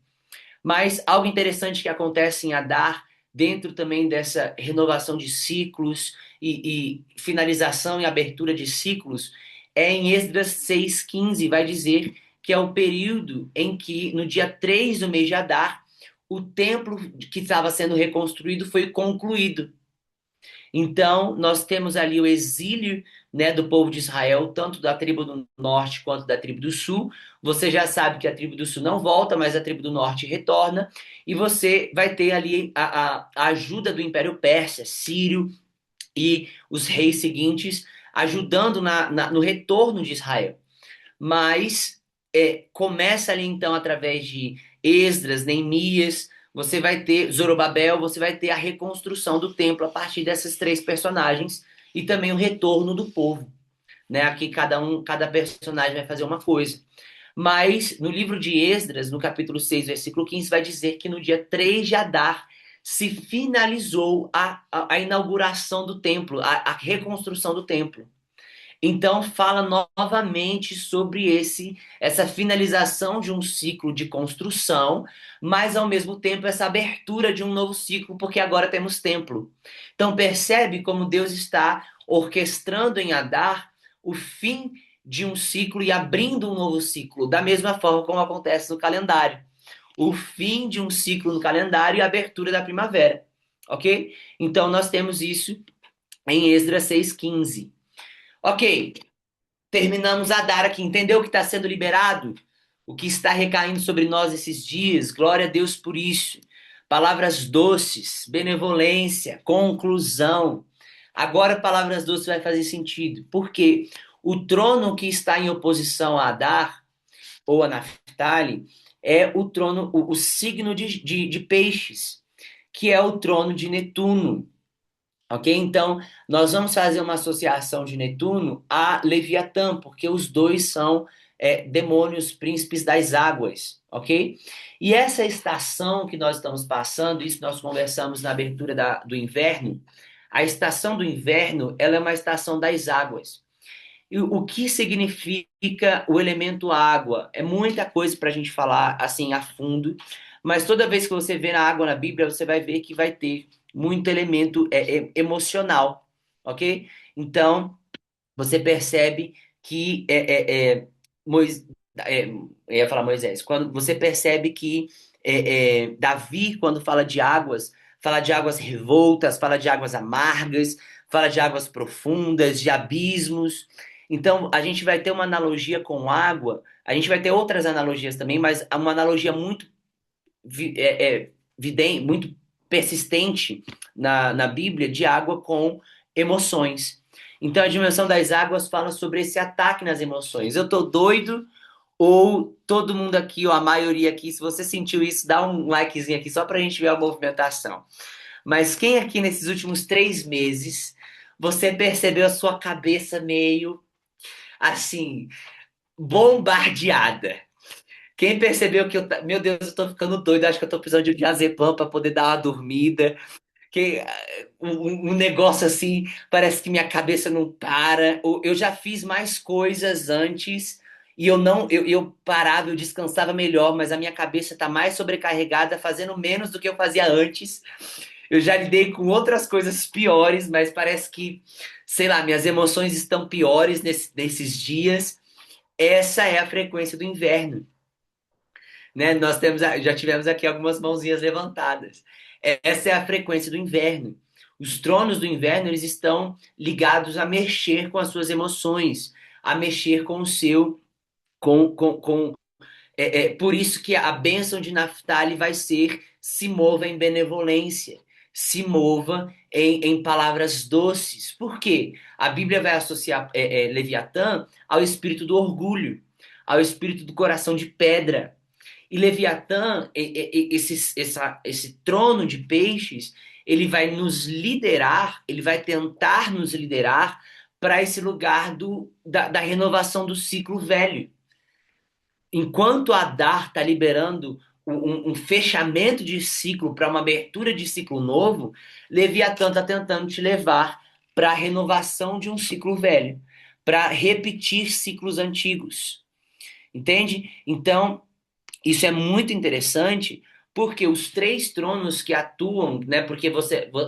Mas algo interessante que acontece em Adar, dentro também dessa renovação de ciclos e finalização e abertura de ciclos, é em Esdras 6,15, vai dizer que é o período em que, no dia 3 do mês de Adar, o templo que estava sendo reconstruído foi concluído. Então, nós temos ali o exílio, né, do povo de Israel, tanto da tribo do norte quanto da tribo do sul. Você já sabe que a tribo do sul não volta, mas a tribo do norte retorna. E você vai ter ali a ajuda do Império Persa, Sírio e os reis seguintes ajudando no retorno de Israel. Mas começa ali então através de Esdras, Neemias, você vai ter Zorobabel, você vai ter a reconstrução do templo a partir dessas 3 personagens e também o retorno do povo. né? Aqui cada personagem vai fazer uma coisa. Mas no livro de Esdras, no capítulo 6 versículo 15 vai dizer que no dia 3 de Adar se finalizou a inauguração do templo, a reconstrução do templo. Então fala novamente sobre essa finalização de um ciclo de construção, mas ao mesmo tempo essa abertura de um novo ciclo, porque agora temos templo. Então percebe como Deus está orquestrando em Adar o fim de um ciclo e abrindo um novo ciclo, da mesma forma como acontece no calendário. O fim de um ciclo no calendário e a abertura da primavera, ok? Então nós temos isso em Esdras 6,15. Ok, terminamos a dar aqui. Entendeu o que está sendo liberado? O que está recaindo sobre nós esses dias? Glória a Deus por isso. Palavras doces, benevolência, conclusão. Agora, palavras doces vai fazer sentido. Porque o trono que está em oposição a Adar, ou a Naphtali, é o trono, o signo de peixes, que é o trono de Netuno. Ok? Então, nós vamos fazer uma associação de Netuno a Leviatã, porque os dois são demônios príncipes das águas. Ok? E essa estação que nós estamos passando, isso nós conversamos na abertura do inverno, a estação do inverno, ela é uma estação das águas. E o que significa o elemento água? É muita coisa para a gente falar assim a fundo, mas toda vez que você vê a água na Bíblia, você vai ver que vai ter muito elemento emocional, ok? Então, você percebe que Mois, eu ia falar Moisés, quando você percebe que Davi, quando fala de águas revoltas, fala de águas amargas, fala de águas profundas, de abismos. Então, a gente vai ter uma analogia com água, a gente vai ter outras analogias também, mas uma analogia muito muito persistente na Bíblia de água com emoções. Então, a dimensão das águas fala sobre esse ataque nas emoções. Eu tô doido, ou todo mundo aqui, ou a maioria aqui, se você sentiu isso, dá um likezinho aqui só pra gente ver a movimentação. Mas quem aqui nesses últimos 3 meses você percebeu a sua cabeça meio assim, bombardeada? Quem percebeu que meu Deus, eu tô ficando doido, acho que eu tô precisando de um diazepam pra poder dar uma dormida. Que um negócio assim, parece que minha cabeça não para. Eu já fiz mais coisas antes e eu não, eu parava, eu descansava melhor, mas a minha cabeça tá mais sobrecarregada, fazendo menos do que eu fazia antes. Eu já lidei com outras coisas piores, mas parece que, sei lá, minhas emoções estão piores nesses dias. Essa é a frequência do inverno, né? Nós já tivemos aqui algumas mãozinhas levantadas. Essa é a frequência do inverno. Os tronos do inverno, eles estão ligados a mexer com as suas emoções, a mexer com o seu, por isso que a bênção de Naphtali vai ser: se mova em benevolência, se mova em palavras doces. Por quê? A Bíblia vai associar Leviatã ao espírito do orgulho, ao espírito do coração de pedra. E Leviatã, esse trono de peixes, ele vai nos liderar, ele vai tentar nos liderar para esse lugar da renovação do ciclo velho. Enquanto a Adar está liberando um fechamento de ciclo para uma abertura de ciclo novo, Leviatã está tentando te levar para a renovação de um ciclo velho, para repetir ciclos antigos. Entende? Então, isso é muito interessante porque os três tronos que atuam, né? Porque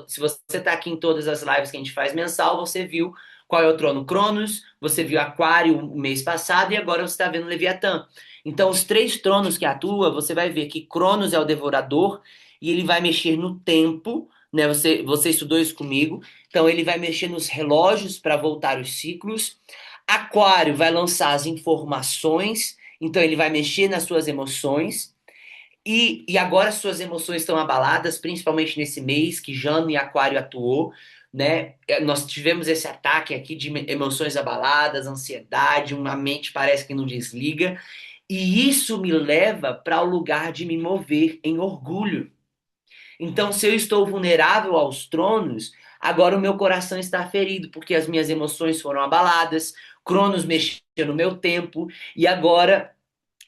se você está aqui em todas as lives que a gente faz mensal, você viu qual é o trono Cronos, você viu Aquário o mês passado e agora você está vendo Leviatã. Então, os três tronos que atuam, você vai ver que Cronos é o devorador e ele vai mexer no tempo, né? Você estudou isso comigo. Então, ele vai mexer nos relógios para voltar os ciclos. Aquário vai lançar as informações, então ele vai mexer nas suas emoções. E agora suas emoções estão abaladas, principalmente nesse mês que Jano e Aquário atuou, né? Nós tivemos esse ataque aqui de emoções abaladas, ansiedade, uma mente parece que não desliga. E isso me leva para o lugar de me mover em orgulho. Então, se eu estou vulnerável aos tronos, agora o meu coração está ferido, porque as minhas emoções foram abaladas. Cronos mexia no meu tempo, e agora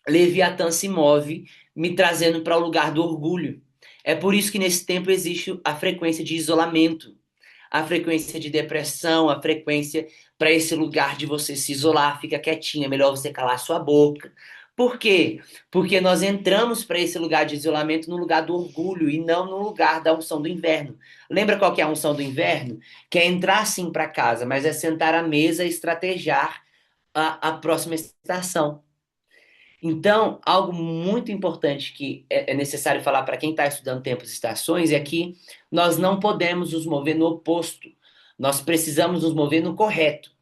Leviatã se move, me trazendo para o lugar do orgulho. É por isso que nesse tempo existe a frequência de isolamento, a frequência de depressão, a frequência para esse lugar de você se isolar, fica quietinho, é melhor você calar sua boca. Por quê? Porque nós entramos para esse lugar de isolamento no lugar do orgulho e não no lugar da unção do inverno. Lembra qual que é a unção do inverno? Que é entrar sim para casa, mas é sentar à mesa e estrategiar a próxima estação. Então, algo muito importante que é necessário falar para quem está estudando tempos e estações é que nós não podemos nos mover no oposto. Nós precisamos nos mover no correto.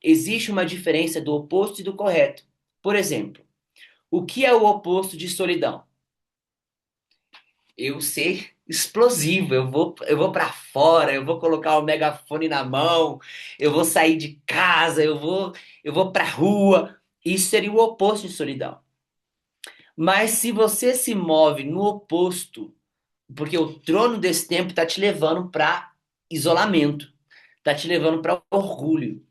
Existe uma diferença do oposto e do correto. Por exemplo, o que é o oposto de solidão? Eu ser explosivo, eu vou para fora, eu vou colocar o megafone na mão, eu vou sair de casa, eu vou para rua. Isso seria o oposto de solidão. Mas se você se move no oposto, porque o trono desse tempo está te levando para isolamento, está te levando para orgulho.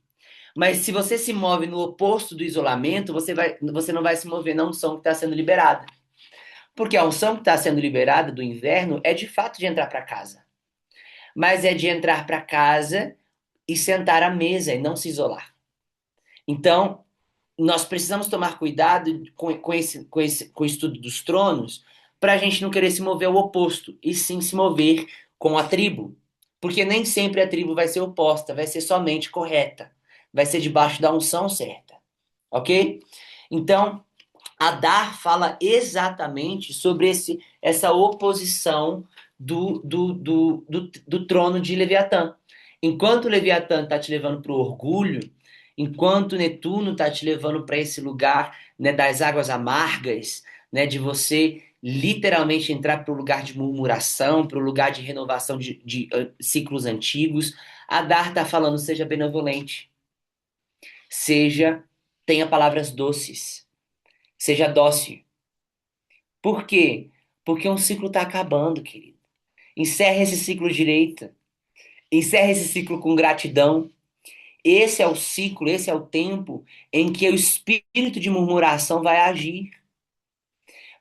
Mas se você se move no oposto do isolamento, você não vai se mover na unção que está sendo liberada. Porque a unção que está sendo liberada do inverno é de fato de entrar para casa. Mas é de entrar para casa e sentar à mesa e não se isolar. Então, nós precisamos tomar cuidado com o estudo dos tronos para a gente não querer se mover ao oposto, e sim se mover com a tribo. Porque nem sempre a tribo vai ser oposta, vai ser somente correta. Vai ser debaixo da unção certa. Ok? Então, Adar fala exatamente sobre essa oposição do trono de Leviatã. Enquanto Leviatã está te levando para o orgulho, enquanto Netuno está te levando para esse lugar, né, das águas amargas, né, de você literalmente entrar para o lugar de murmuração, para o lugar de renovação de ciclos antigos, Adar está falando: seja benevolente, seja, tenha palavras doces, seja dócil. Por quê? Porque um ciclo está acabando, querido. Encerra esse ciclo direito. Encerra esse ciclo com gratidão. Esse é o ciclo, esse é o tempo em que o espírito de murmuração vai agir.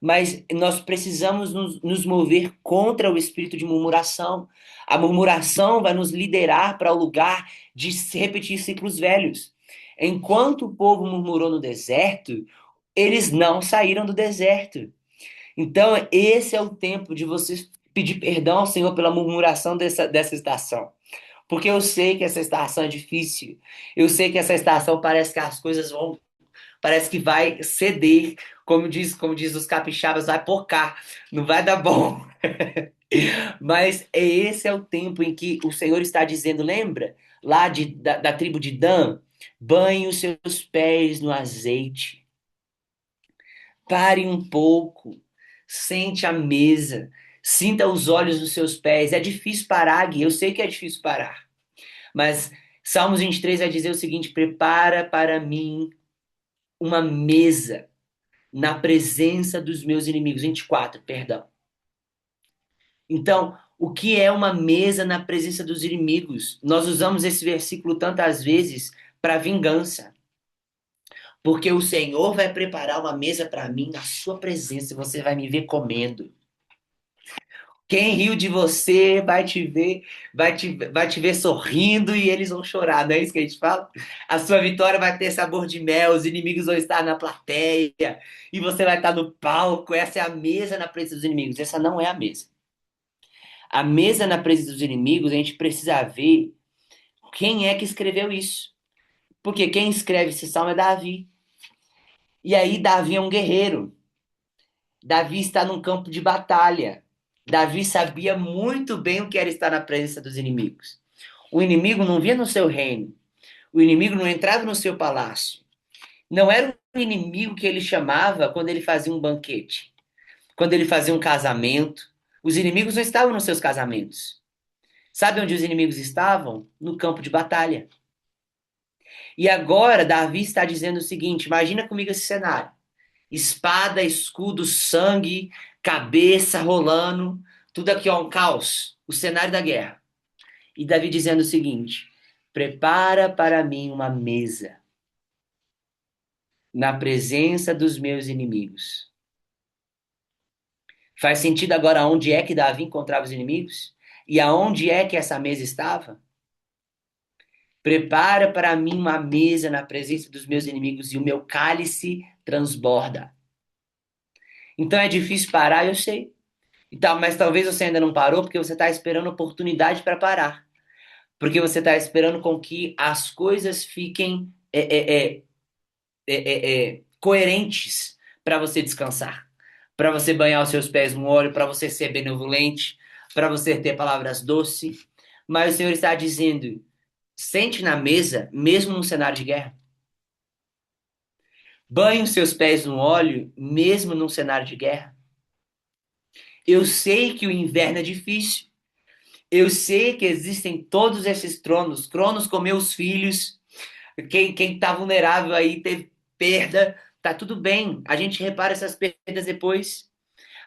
Mas nós precisamos nos mover contra o espírito de murmuração. A murmuração vai nos liderar para o lugar de se repetir ciclos velhos. Enquanto o povo murmurou no deserto, eles não saíram do deserto. Então, esse é o tempo de você pedir perdão ao Senhor pela murmuração dessa estação. Porque eu sei que essa estação é difícil. Eu sei que essa estação parece que as coisas vão. Parece que vai ceder. Como diz os capixabas, vai pocar. Não vai dar bom. Mas esse é o tempo em que o Senhor está dizendo, lembra? Lá da tribo de Dan, banhe os seus pés no azeite. Pare um pouco. Sente a mesa. Sinta os olhos dos seus pés. É difícil parar, Gui. Eu sei que é difícil parar. Mas Salmos 23 vai dizer o seguinte: prepara para mim uma mesa na presença dos meus inimigos. 24, perdão. Então, o que é uma mesa na presença dos inimigos? Nós usamos esse versículo tantas vezes para vingança. Porque o Senhor vai preparar uma mesa para mim na sua presença e você vai me ver comendo. Quem riu de você vai te ver sorrindo e eles vão chorar, não é isso que a gente fala? A sua vitória vai ter sabor de mel, os inimigos vão estar na plateia e você vai estar no palco. Essa é a mesa na presença dos inimigos. Essa não é a mesa. A mesa na presença dos inimigos, a gente precisa ver quem é que escreveu isso. Porque quem escreve esse salmo é Davi. E aí, Davi é um guerreiro. Davi está num campo de batalha. Davi sabia muito bem o que era estar na presença dos inimigos. O inimigo não vinha no seu reino. O inimigo não entrava no seu palácio. Não era o inimigo que ele chamava quando ele fazia um banquete, quando ele fazia um casamento. Os inimigos não estavam nos seus casamentos. Sabe onde os inimigos estavam? No campo de batalha. E agora Davi está dizendo o seguinte: imagina comigo esse cenário. Espada, escudo, sangue, cabeça rolando, tudo aqui ó, um caos, o cenário da guerra. E Davi dizendo o seguinte: prepara para mim uma mesa. na presença dos meus inimigos. Faz sentido agora onde é que Davi encontrava os inimigos? E aonde é que essa mesa estava? Prepara para mim uma mesa na presença dos meus inimigos e o meu cálice transborda. Então é difícil parar, eu sei. Então, mas talvez você ainda não parou porque você está esperando oportunidade para parar. Porque você está esperando com que as coisas fiquem coerentes para você descansar, para você banhar os seus pés no óleo, para você ser benevolente, para você ter palavras doces. Mas o Senhor está dizendo: sente na mesa, mesmo num cenário de guerra. Banhe os seus pés no óleo, mesmo num cenário de guerra. Eu sei que o inverno é difícil. Eu sei que existem todos esses tronos, cronos com meus filhos. Quem tá vulnerável aí teve perda, tá tudo bem. A gente repara essas perdas depois.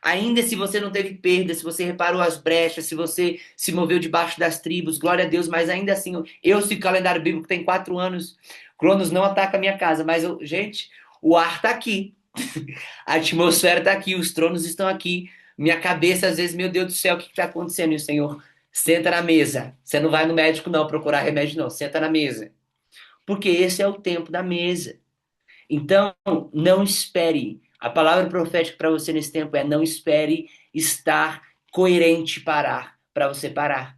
Ainda se você não teve perda, se você reparou as brechas, se você se moveu debaixo das tribos, glória a Deus, mas ainda assim, eu sigo o calendário bíblico tem 4 anos, Cronos não ataca a minha casa, mas, gente, o ar tá aqui, a atmosfera tá aqui, os tronos estão aqui, minha cabeça, às vezes, meu Deus do céu, o que que tá acontecendo? E o Senhor, senta na mesa, você não vai no médico não procurar remédio não, senta na mesa, porque esse é o tempo da mesa. Então, não espere. A palavra profética para você nesse tempo é: não espere estar coerente para você parar.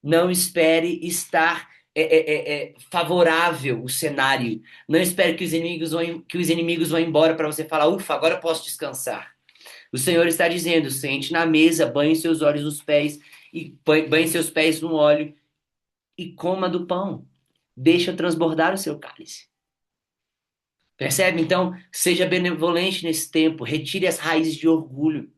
Não espere estar favorável o cenário. Não espere que os inimigos vão embora para você falar: ufa, agora eu posso descansar. O Senhor está dizendo: sente na mesa, banhe seus olhos nos pés e banhe seus pés no óleo e coma do pão. Deixa transbordar o seu cálice. Percebe? Então, seja benevolente nesse tempo, retire as raízes de orgulho.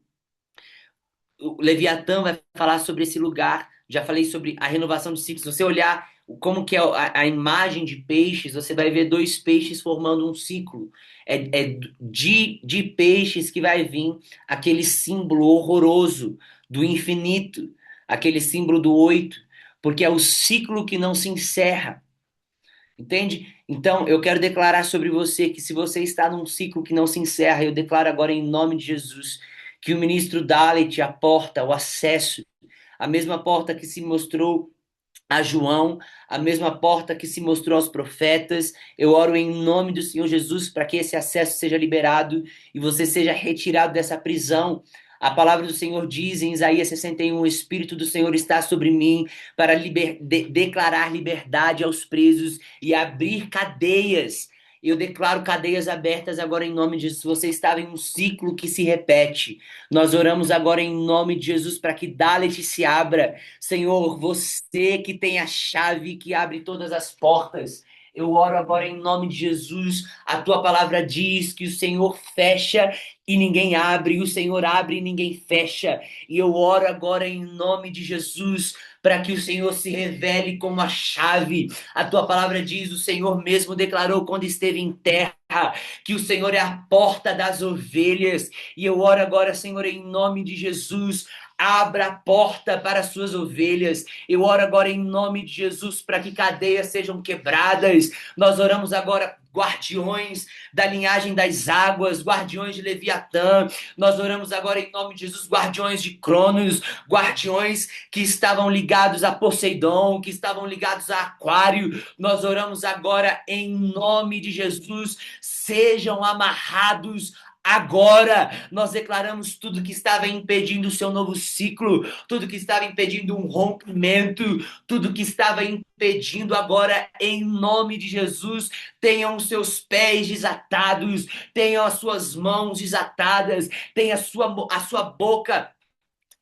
O Leviatã vai falar sobre esse lugar. Já falei sobre a renovação de ciclos. Se você olhar como que é a imagem de peixes, você vai ver dois peixes formando um ciclo. De peixes que vai vir aquele símbolo horroroso do infinito, aquele símbolo do oito, porque é o ciclo que não se encerra. Entende? Então, eu quero declarar sobre você que se você está num ciclo que não se encerra, eu declaro agora em nome de Jesus que o ministro Dalet, a porta, o acesso, a mesma porta que se mostrou a João, a mesma porta que se mostrou aos profetas, eu oro em nome do Senhor Jesus para que esse acesso seja liberado e você seja retirado dessa prisão. A palavra do Senhor diz em Isaías 61: o Espírito do Senhor está sobre mim para declarar liberdade aos presos e abrir cadeias. Eu declaro cadeias abertas agora em nome de Jesus. Você estava em um ciclo que se repete. Nós oramos agora em nome de Jesus para que Dalet se abra. Senhor, você que tem a chave que abre todas as portas. Eu oro agora em nome de Jesus. A tua palavra diz que o Senhor fecha e ninguém abre, e o Senhor abre e ninguém fecha. E eu oro agora em nome de Jesus para que o Senhor se revele como a chave. A tua palavra diz: o Senhor mesmo declarou quando esteve em terra que o Senhor é a porta das ovelhas. E eu oro agora, Senhor, em nome de Jesus. Abra a porta para as suas ovelhas. Eu oro agora em nome de Jesus para que cadeias sejam quebradas. Nós oramos agora, guardiões da linhagem das águas, guardiões de Leviatã. Nós oramos agora em nome de Jesus, guardiões de Cronos, guardiões que estavam ligados a Poseidon, que estavam ligados a Aquário. Nós oramos agora em nome de Jesus, sejam amarrados. Agora nós declaramos tudo que estava impedindo o seu novo ciclo, tudo que estava impedindo um rompimento, tudo que estava impedindo agora, em nome de Jesus, tenham os seus pés desatados, tenham as suas mãos desatadas, tenha a sua boca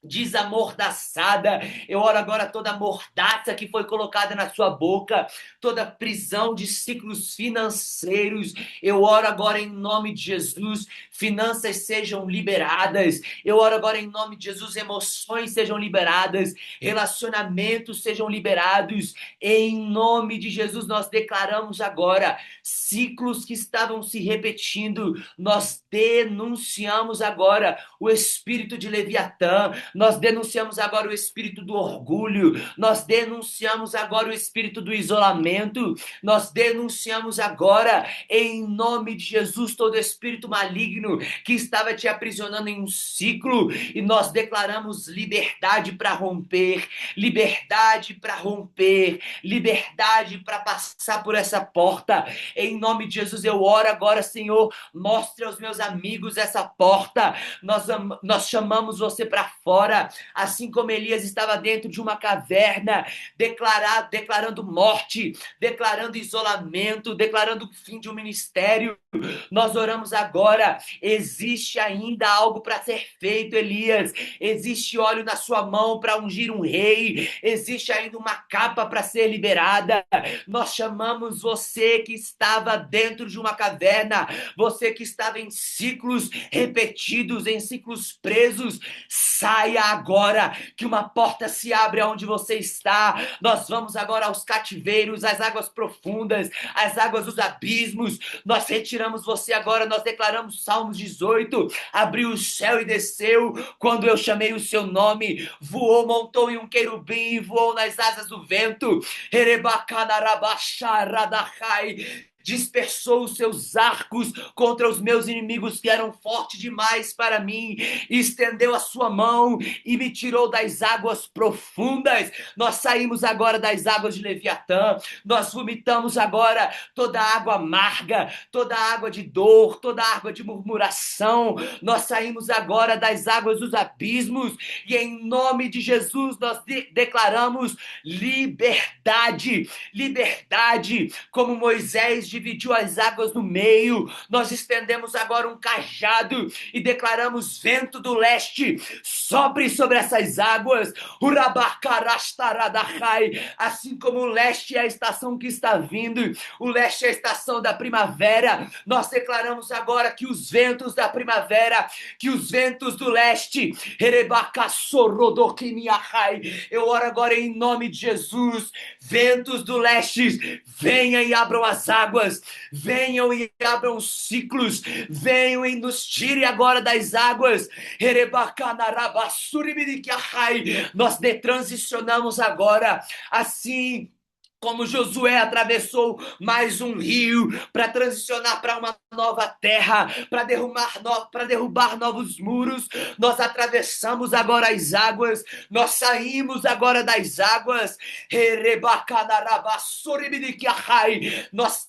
desamordaçada. Eu oro agora toda a mordaça que foi colocada na sua boca, toda prisão de ciclos financeiros. Eu oro agora em nome de Jesus, finanças sejam liberadas. Eu oro agora em nome de Jesus, emoções sejam liberadas, relacionamentos sejam liberados. Em nome de Jesus, nós declaramos agora ciclos que estavam se repetindo. Nós denunciamos agora o espírito de Leviatã. nós denunciamos agora o espírito do orgulho, nós denunciamos agora o espírito do isolamento, nós denunciamos agora, em nome de Jesus, todo espírito maligno que estava te aprisionando em um ciclo, e nós declaramos liberdade para romper, liberdade para romper, liberdade para passar por essa porta. Em nome de Jesus, eu oro agora, Senhor, mostre aos meus amigos essa porta. Nós chamamos você para fora, assim como Elias estava dentro de uma caverna, declarando morte, declarando isolamento, declarando o fim de um ministério. Nós oramos agora. Existe ainda algo para ser feito, Elias. Existe óleo na sua mão para ungir um rei. Existe ainda uma capa para ser liberada. Nós chamamos você que estava dentro de uma caverna, você que estava em ciclos repetidos, em ciclos presos. Saia agora, que uma porta se abre aonde você está. Nós vamos agora aos cativeiros, às águas profundas, às águas dos abismos. Nós retiramos você agora, nós declaramos Salmos 18, abriu o céu e desceu, quando eu chamei o seu nome, voou, montou em um querubim e voou nas asas do vento, dispersou os seus arcos contra os meus inimigos que eram fortes demais para mim, estendeu a sua mão e me tirou das águas profundas. Nós saímos agora das águas de Leviatã, nós vomitamos agora toda a água amarga, toda a água de dor, toda a água de murmuração. Nós saímos agora das águas dos abismos e em nome de Jesus nós declaramos liberdade, liberdade, como Moisés dividiu as águas no meio. Nós estendemos agora um cajado e declaramos vento do leste, sopre sobre essas águas, assim como o leste é a estação que está vindo, o leste é a estação da primavera. Nós declaramos agora que os ventos da primavera, que os ventos do leste, eu oro agora em nome de Jesus, ventos do leste, venham e abram as águas, venham e abram os ciclos, venham e nos tire agora das águas. Nós detransicionamos agora, assim como Josué atravessou mais um rio para transicionar para uma nova terra, para derrubar novos muros. Nós atravessamos agora as águas, nós saímos agora das águas. Nós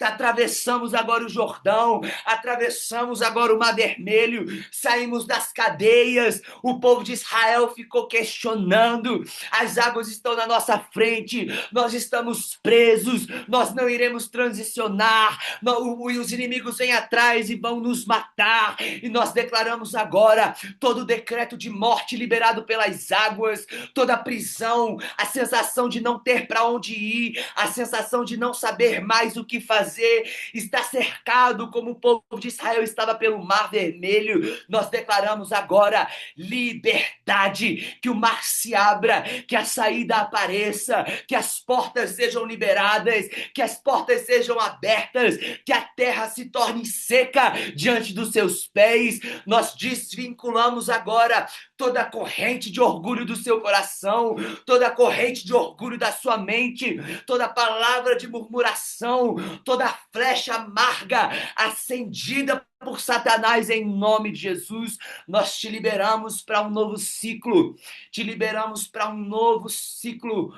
atravessamos agora o Jordão, atravessamos agora o Mar Vermelho, saímos das cadeias. O povo de Israel ficou questionando, as águas estão na nossa frente, nós estamos presos, nós não iremos transicionar, os inimigos vêm atrás e vão nos matar, e nós declaramos agora todo o decreto de morte liberado pelas águas, toda a prisão, a sensação de não ter para onde ir, a sensação de não saber mais o que fazer, está cercado como o povo de Israel estava pelo Mar Vermelho. Nós declaramos agora liberdade, que o mar se abra, que a saída apareça, que as portas sejam liberadas, que as portas sejam abertas, que a terra se torne seca diante dos seus pés. Nós desvinculamos agora toda corrente de orgulho do seu coração, toda corrente de orgulho da sua mente, toda palavra de murmuração, toda flecha amarga acendida por Satanás, em nome de Jesus. Nós te liberamos para um novo ciclo, te liberamos para um novo ciclo,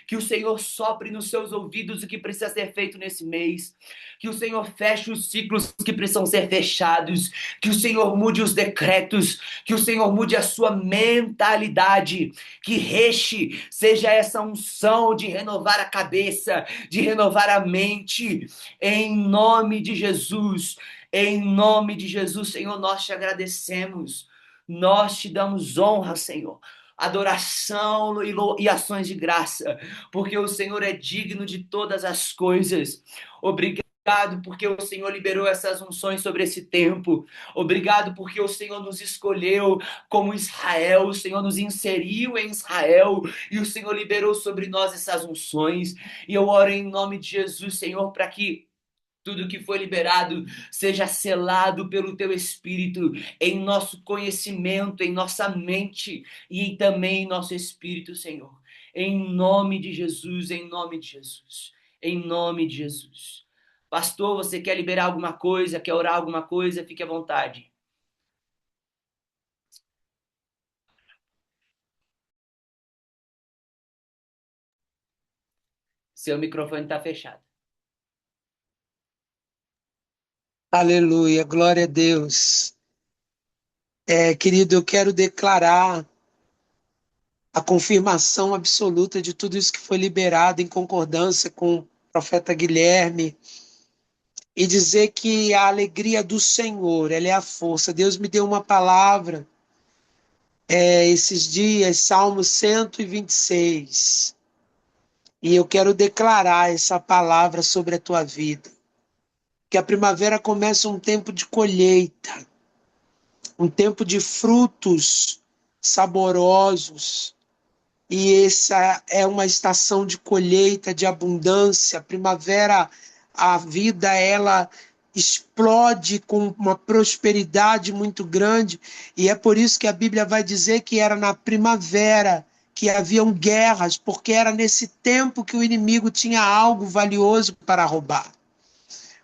que o Senhor sopre nos seus ouvidos o que precisa ser feito nesse mês, que o Senhor feche os ciclos que precisam ser fechados, que o Senhor mude os decretos, que o Senhor mude a sua mentalidade, que seja essa unção de renovar a cabeça, de renovar a mente, em nome de Jesus. Em nome de Jesus, Senhor, nós te agradecemos, nós te damos honra, Senhor, adoração e ações de graça, porque o Senhor é digno de todas as coisas. Obrigado porque o Senhor liberou essas unções sobre esse tempo. Obrigado porque o Senhor nos escolheu como Israel, o Senhor nos inseriu em Israel e o Senhor liberou sobre nós essas unções. E eu oro em nome de Jesus, Senhor, para que Tudo que foi liberado seja selado pelo teu Espírito em nosso conhecimento, em nossa mente e também em nosso espírito, Senhor. Em nome de Jesus, em nome de Jesus, em nome de Jesus. Pastor, você quer liberar alguma coisa, quer orar alguma coisa? Fique à vontade. Seu microfone está fechado. Aleluia, glória a Deus. Querido, eu quero declarar a confirmação absoluta de tudo isso que foi liberado em concordância com o profeta Guilherme e dizer que a alegria do Senhor, ela é a força. Deus me deu uma palavra esses dias, Salmo 126, e eu quero declarar essa palavra sobre a tua vida. Que a primavera começa um tempo de colheita, um tempo de frutos saborosos, e essa é uma estação de colheita, de abundância. Primavera, a vida, ela explode com uma prosperidade muito grande, e é por isso que a Bíblia vai dizer que era na primavera que haviam guerras, porque era nesse tempo que o inimigo tinha algo valioso para roubar.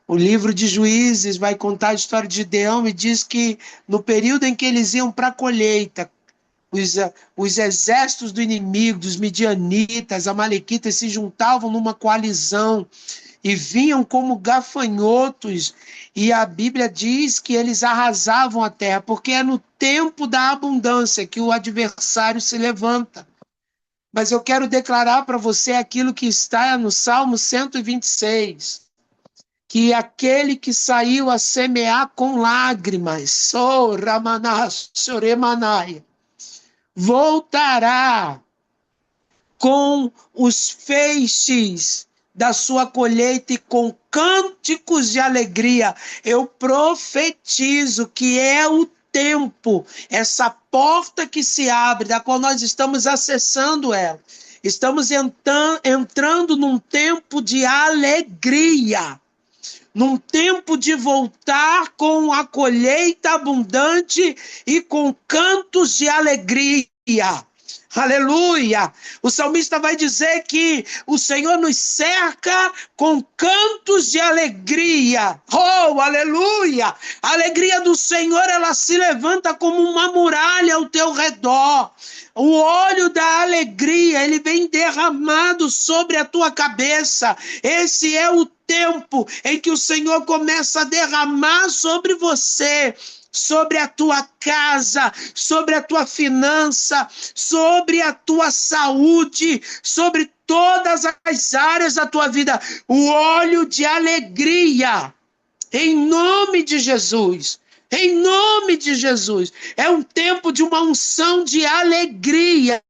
O livro de Juízes vai contar a história de Gideão e diz que no período em que eles iam para a colheita, os, os exércitos do inimigo, dos midianitas, amalequitas, se juntavam numa coalizão e vinham como gafanhotos, e a Bíblia diz que eles arrasavam a terra, porque é no tempo da abundância que o adversário se levanta. Mas eu quero declarar para você aquilo que está no Salmo 126, que aquele que saiu a semear com lágrimas, oh, Ramaná, Soremanai, voltará com os feixes da sua colheita e com cânticos de alegria. Eu profetizo que é o tempo, essa porta que se abre, da qual nós estamos acessando ela. Estamos entrando num tempo de alegria, num tempo de voltar com a colheita abundante e com cantos de alegria. Aleluia! O salmista vai dizer que o Senhor nos cerca com cantos de alegria. Oh, aleluia! A alegria do Senhor, ela se levanta como uma muralha ao teu redor. O óleo da alegria, ele vem derramado sobre a tua cabeça. Esse é o tempo em que o Senhor começa a derramar sobre você, sobre a tua casa, sobre a tua finança, sobre a tua saúde, sobre todas as áreas da tua vida, o óleo de alegria, em nome de Jesus. Em nome de Jesus, é um tempo de uma unção de alegria.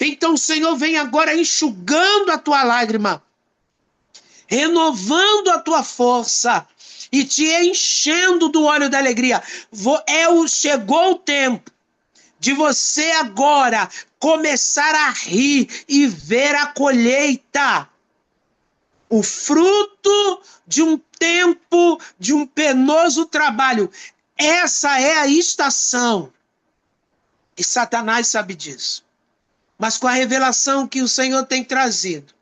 Então o Senhor vem agora enxugando a tua lágrima, renovando a tua força e te enchendo do óleo da alegria. Chegou o tempo de você agora começar a rir e ver a colheita. O fruto de um tempo, de um penoso trabalho. Essa é a estação. E Satanás sabe disso. Mas com a revelação que o Senhor tem trazido,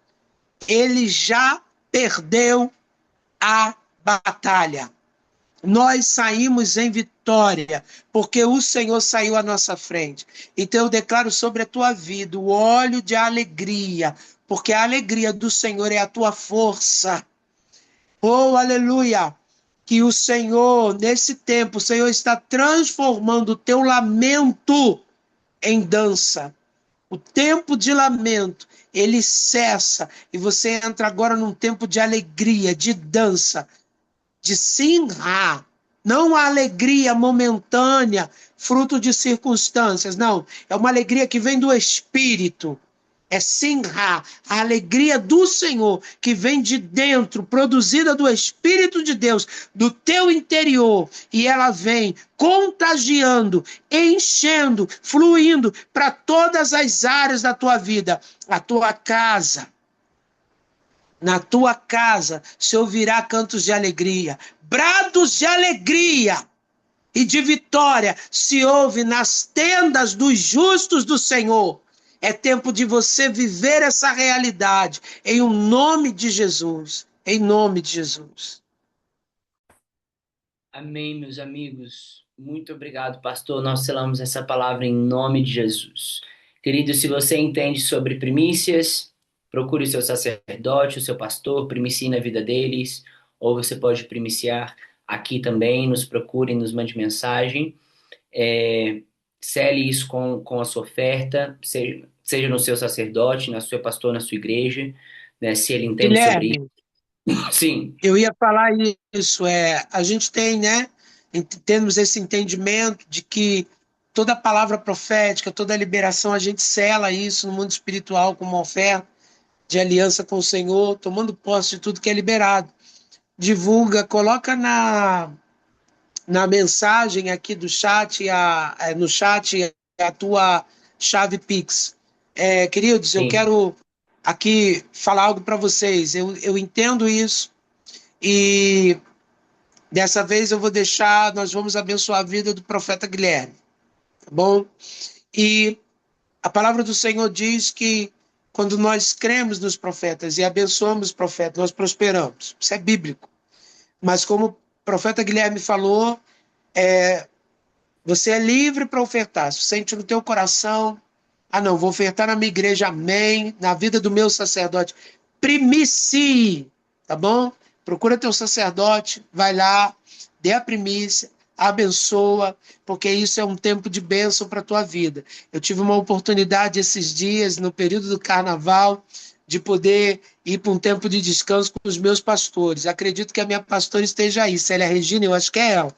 ele já perdeu a batalha. Nós saímos em vitória, porque o Senhor saiu à nossa frente. Então eu declaro sobre a tua vida o óleo de alegria, porque a alegria do Senhor é a tua força. Oh, aleluia! Que o Senhor, nesse tempo, o Senhor está transformando o teu lamento em dança. O tempo de lamento, ele cessa e você entra agora num tempo de alegria, de dança, de simra. Não a alegria momentânea, fruto de circunstâncias, não. É uma alegria que vem do Espírito. É simra, a alegria do Senhor, que vem de dentro, produzida do Espírito de Deus, do teu interior, e ela vem contagiando, enchendo, fluindo para todas as áreas da tua vida, a tua casa, Na tua casa se ouvirá cantos de alegria, brados de alegria e de vitória se ouve nas tendas dos justos do Senhor. É tempo de você viver essa realidade em o nome de Jesus. Em nome de Jesus. Amém, meus amigos. Muito obrigado, pastor. Nós selamos essa palavra em nome de Jesus. Querido, se você entende sobre primícias, procure o seu sacerdote, o seu pastor, primicie na vida deles, ou você pode primiciar aqui também, nos procure, nos mande mensagem. É, Cele isso com a sua oferta, seja no seu sacerdote, na sua pastor, na sua igreja, né, se ele entende sobre Guilherme, isso. Sim, eu ia falar isso, a gente tem, né, temos esse entendimento de que toda palavra profética, toda liberação, a gente sela isso no mundo espiritual como uma oferta de aliança com o Senhor, tomando posse de tudo que é liberado. Divulga, coloca na mensagem aqui do chat, no chat, a tua chave Pix. Queridos, eu sim, quero aqui falar algo para vocês. Eu entendo isso e dessa vez eu vou deixar, nós vamos abençoar a vida do profeta Guilherme, tá bom? E a palavra do Senhor diz que quando nós cremos nos profetas e abençoamos os profetas, nós prosperamos. Isso é bíblico. Mas como o profeta Guilherme falou, você é livre para ofertar. Se sente no teu coração, ah não, vou ofertar na minha igreja, amém, na vida do meu sacerdote. Primicie, tá bom? Procura teu sacerdote, vai lá, dê a primícia, abençoa, porque isso é um tempo de bênção para a tua vida. Eu tive uma oportunidade esses dias, no período do carnaval, de poder ir para um tempo de descanso com os meus pastores. Acredito que a minha pastora esteja aí, Célia Regina, eu acho que é ela.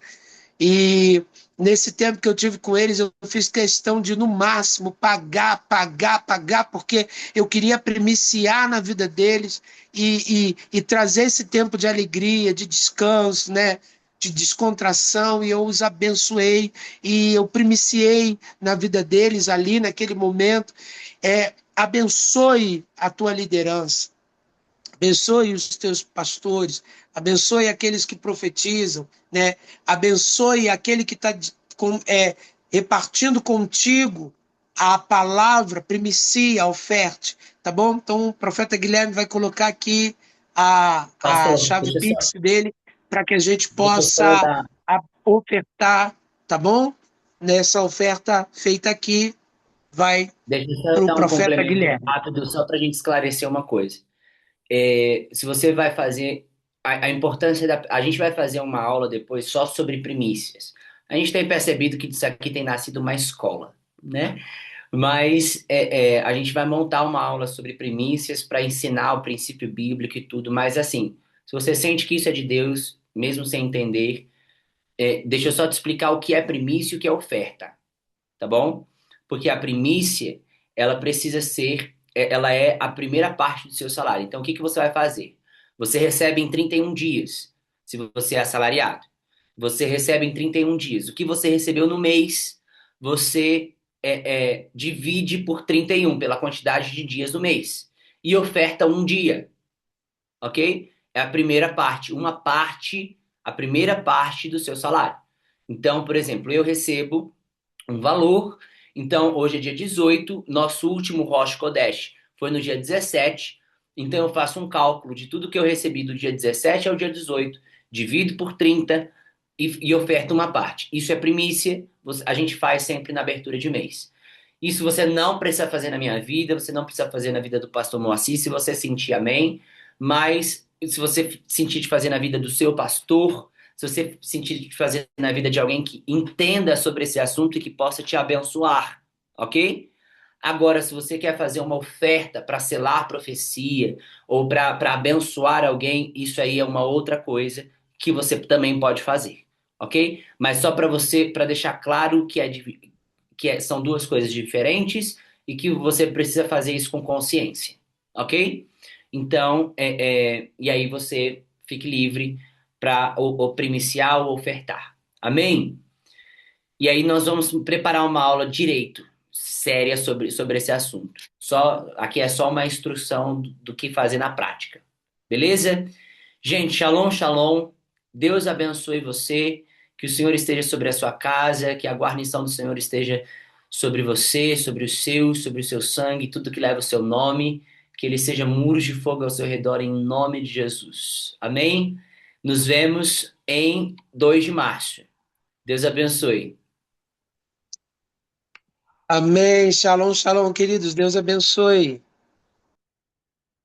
E nesse tempo que eu tive com eles, eu fiz questão de, no máximo, pagar, pagar, pagar, porque eu queria primiciar na vida deles e trazer esse tempo de alegria, de descanso, né? De descontração, e eu os abençoei, e eu primiciei na vida deles ali, naquele momento. Abençoe a tua liderança, abençoe os teus pastores, abençoe aqueles que profetizam, né? Abençoe aquele que está repartindo contigo a palavra, primicia, a oferta, tá bom? Então o profeta Guilherme vai colocar aqui a pastor, chave Pix dele para que a gente deixa eu só possa dar. ofertar, tá bom? Nessa oferta feita aqui, vai Deixa eu só para o dar um profeta complemento Guilherme. rápido, só para a gente esclarecer uma coisa. Se você vai fazer a importância da. A gente vai fazer uma aula depois só sobre primícias. A gente tem percebido que isso aqui tem nascido uma escola, né? Mas a gente vai montar uma aula sobre primícias para ensinar o princípio bíblico e tudo. Mas assim, se você sente que isso é de Deus, mesmo sem entender, deixa eu só te explicar o que é primícia e o que é oferta, tá bom? Porque a primícia, ela precisa ser, ela é a primeira parte do seu salário. Então, o que que você vai fazer? Você recebe em 31 dias, se você é assalariado. Você recebe em 31 dias. O que você recebeu no mês, você divide por 31 pela quantidade de dias do mês. E oferta um dia, ok? É a primeira parte, a primeira parte do seu salário. Então, por exemplo, eu recebo um valor. Então, hoje é dia 18, nosso último Rosh Kodesh foi no dia 17. Então, eu faço um cálculo de tudo que eu recebi do dia 17 ao dia 18, divido por 30 e oferto uma parte. Isso é primícia, a gente faz sempre na abertura de mês. Isso você não precisa fazer na minha vida, você não precisa fazer na vida do pastor Moacir, se você sentir, amém. Mas se você sentir de fazer na vida do seu pastor, se você sentir de fazer na vida de alguém que entenda sobre esse assunto e que possa te abençoar, ok? Agora, se você quer fazer uma oferta para selar profecia ou para abençoar alguém, isso aí é uma outra coisa que você também pode fazer, ok? Mas só para você, para deixar claro são duas coisas diferentes e que você precisa fazer isso com consciência, ok? Então, e aí você fique livre para o primiciar ou ofertar. Amém? E aí nós vamos preparar uma aula direito, séria sobre esse assunto. Aqui é só uma instrução do que fazer na prática. Beleza? Gente, shalom, shalom. Deus abençoe você. Que o Senhor esteja sobre a sua casa, que a guarnição do Senhor esteja sobre você, sobre o seu sangue, tudo que leva o seu nome. Que ele seja muros de fogo ao seu redor, em nome de Jesus. Amém? Nos vemos em 2 de março. Deus abençoe. Amém. Shalom, shalom, queridos. Deus abençoe.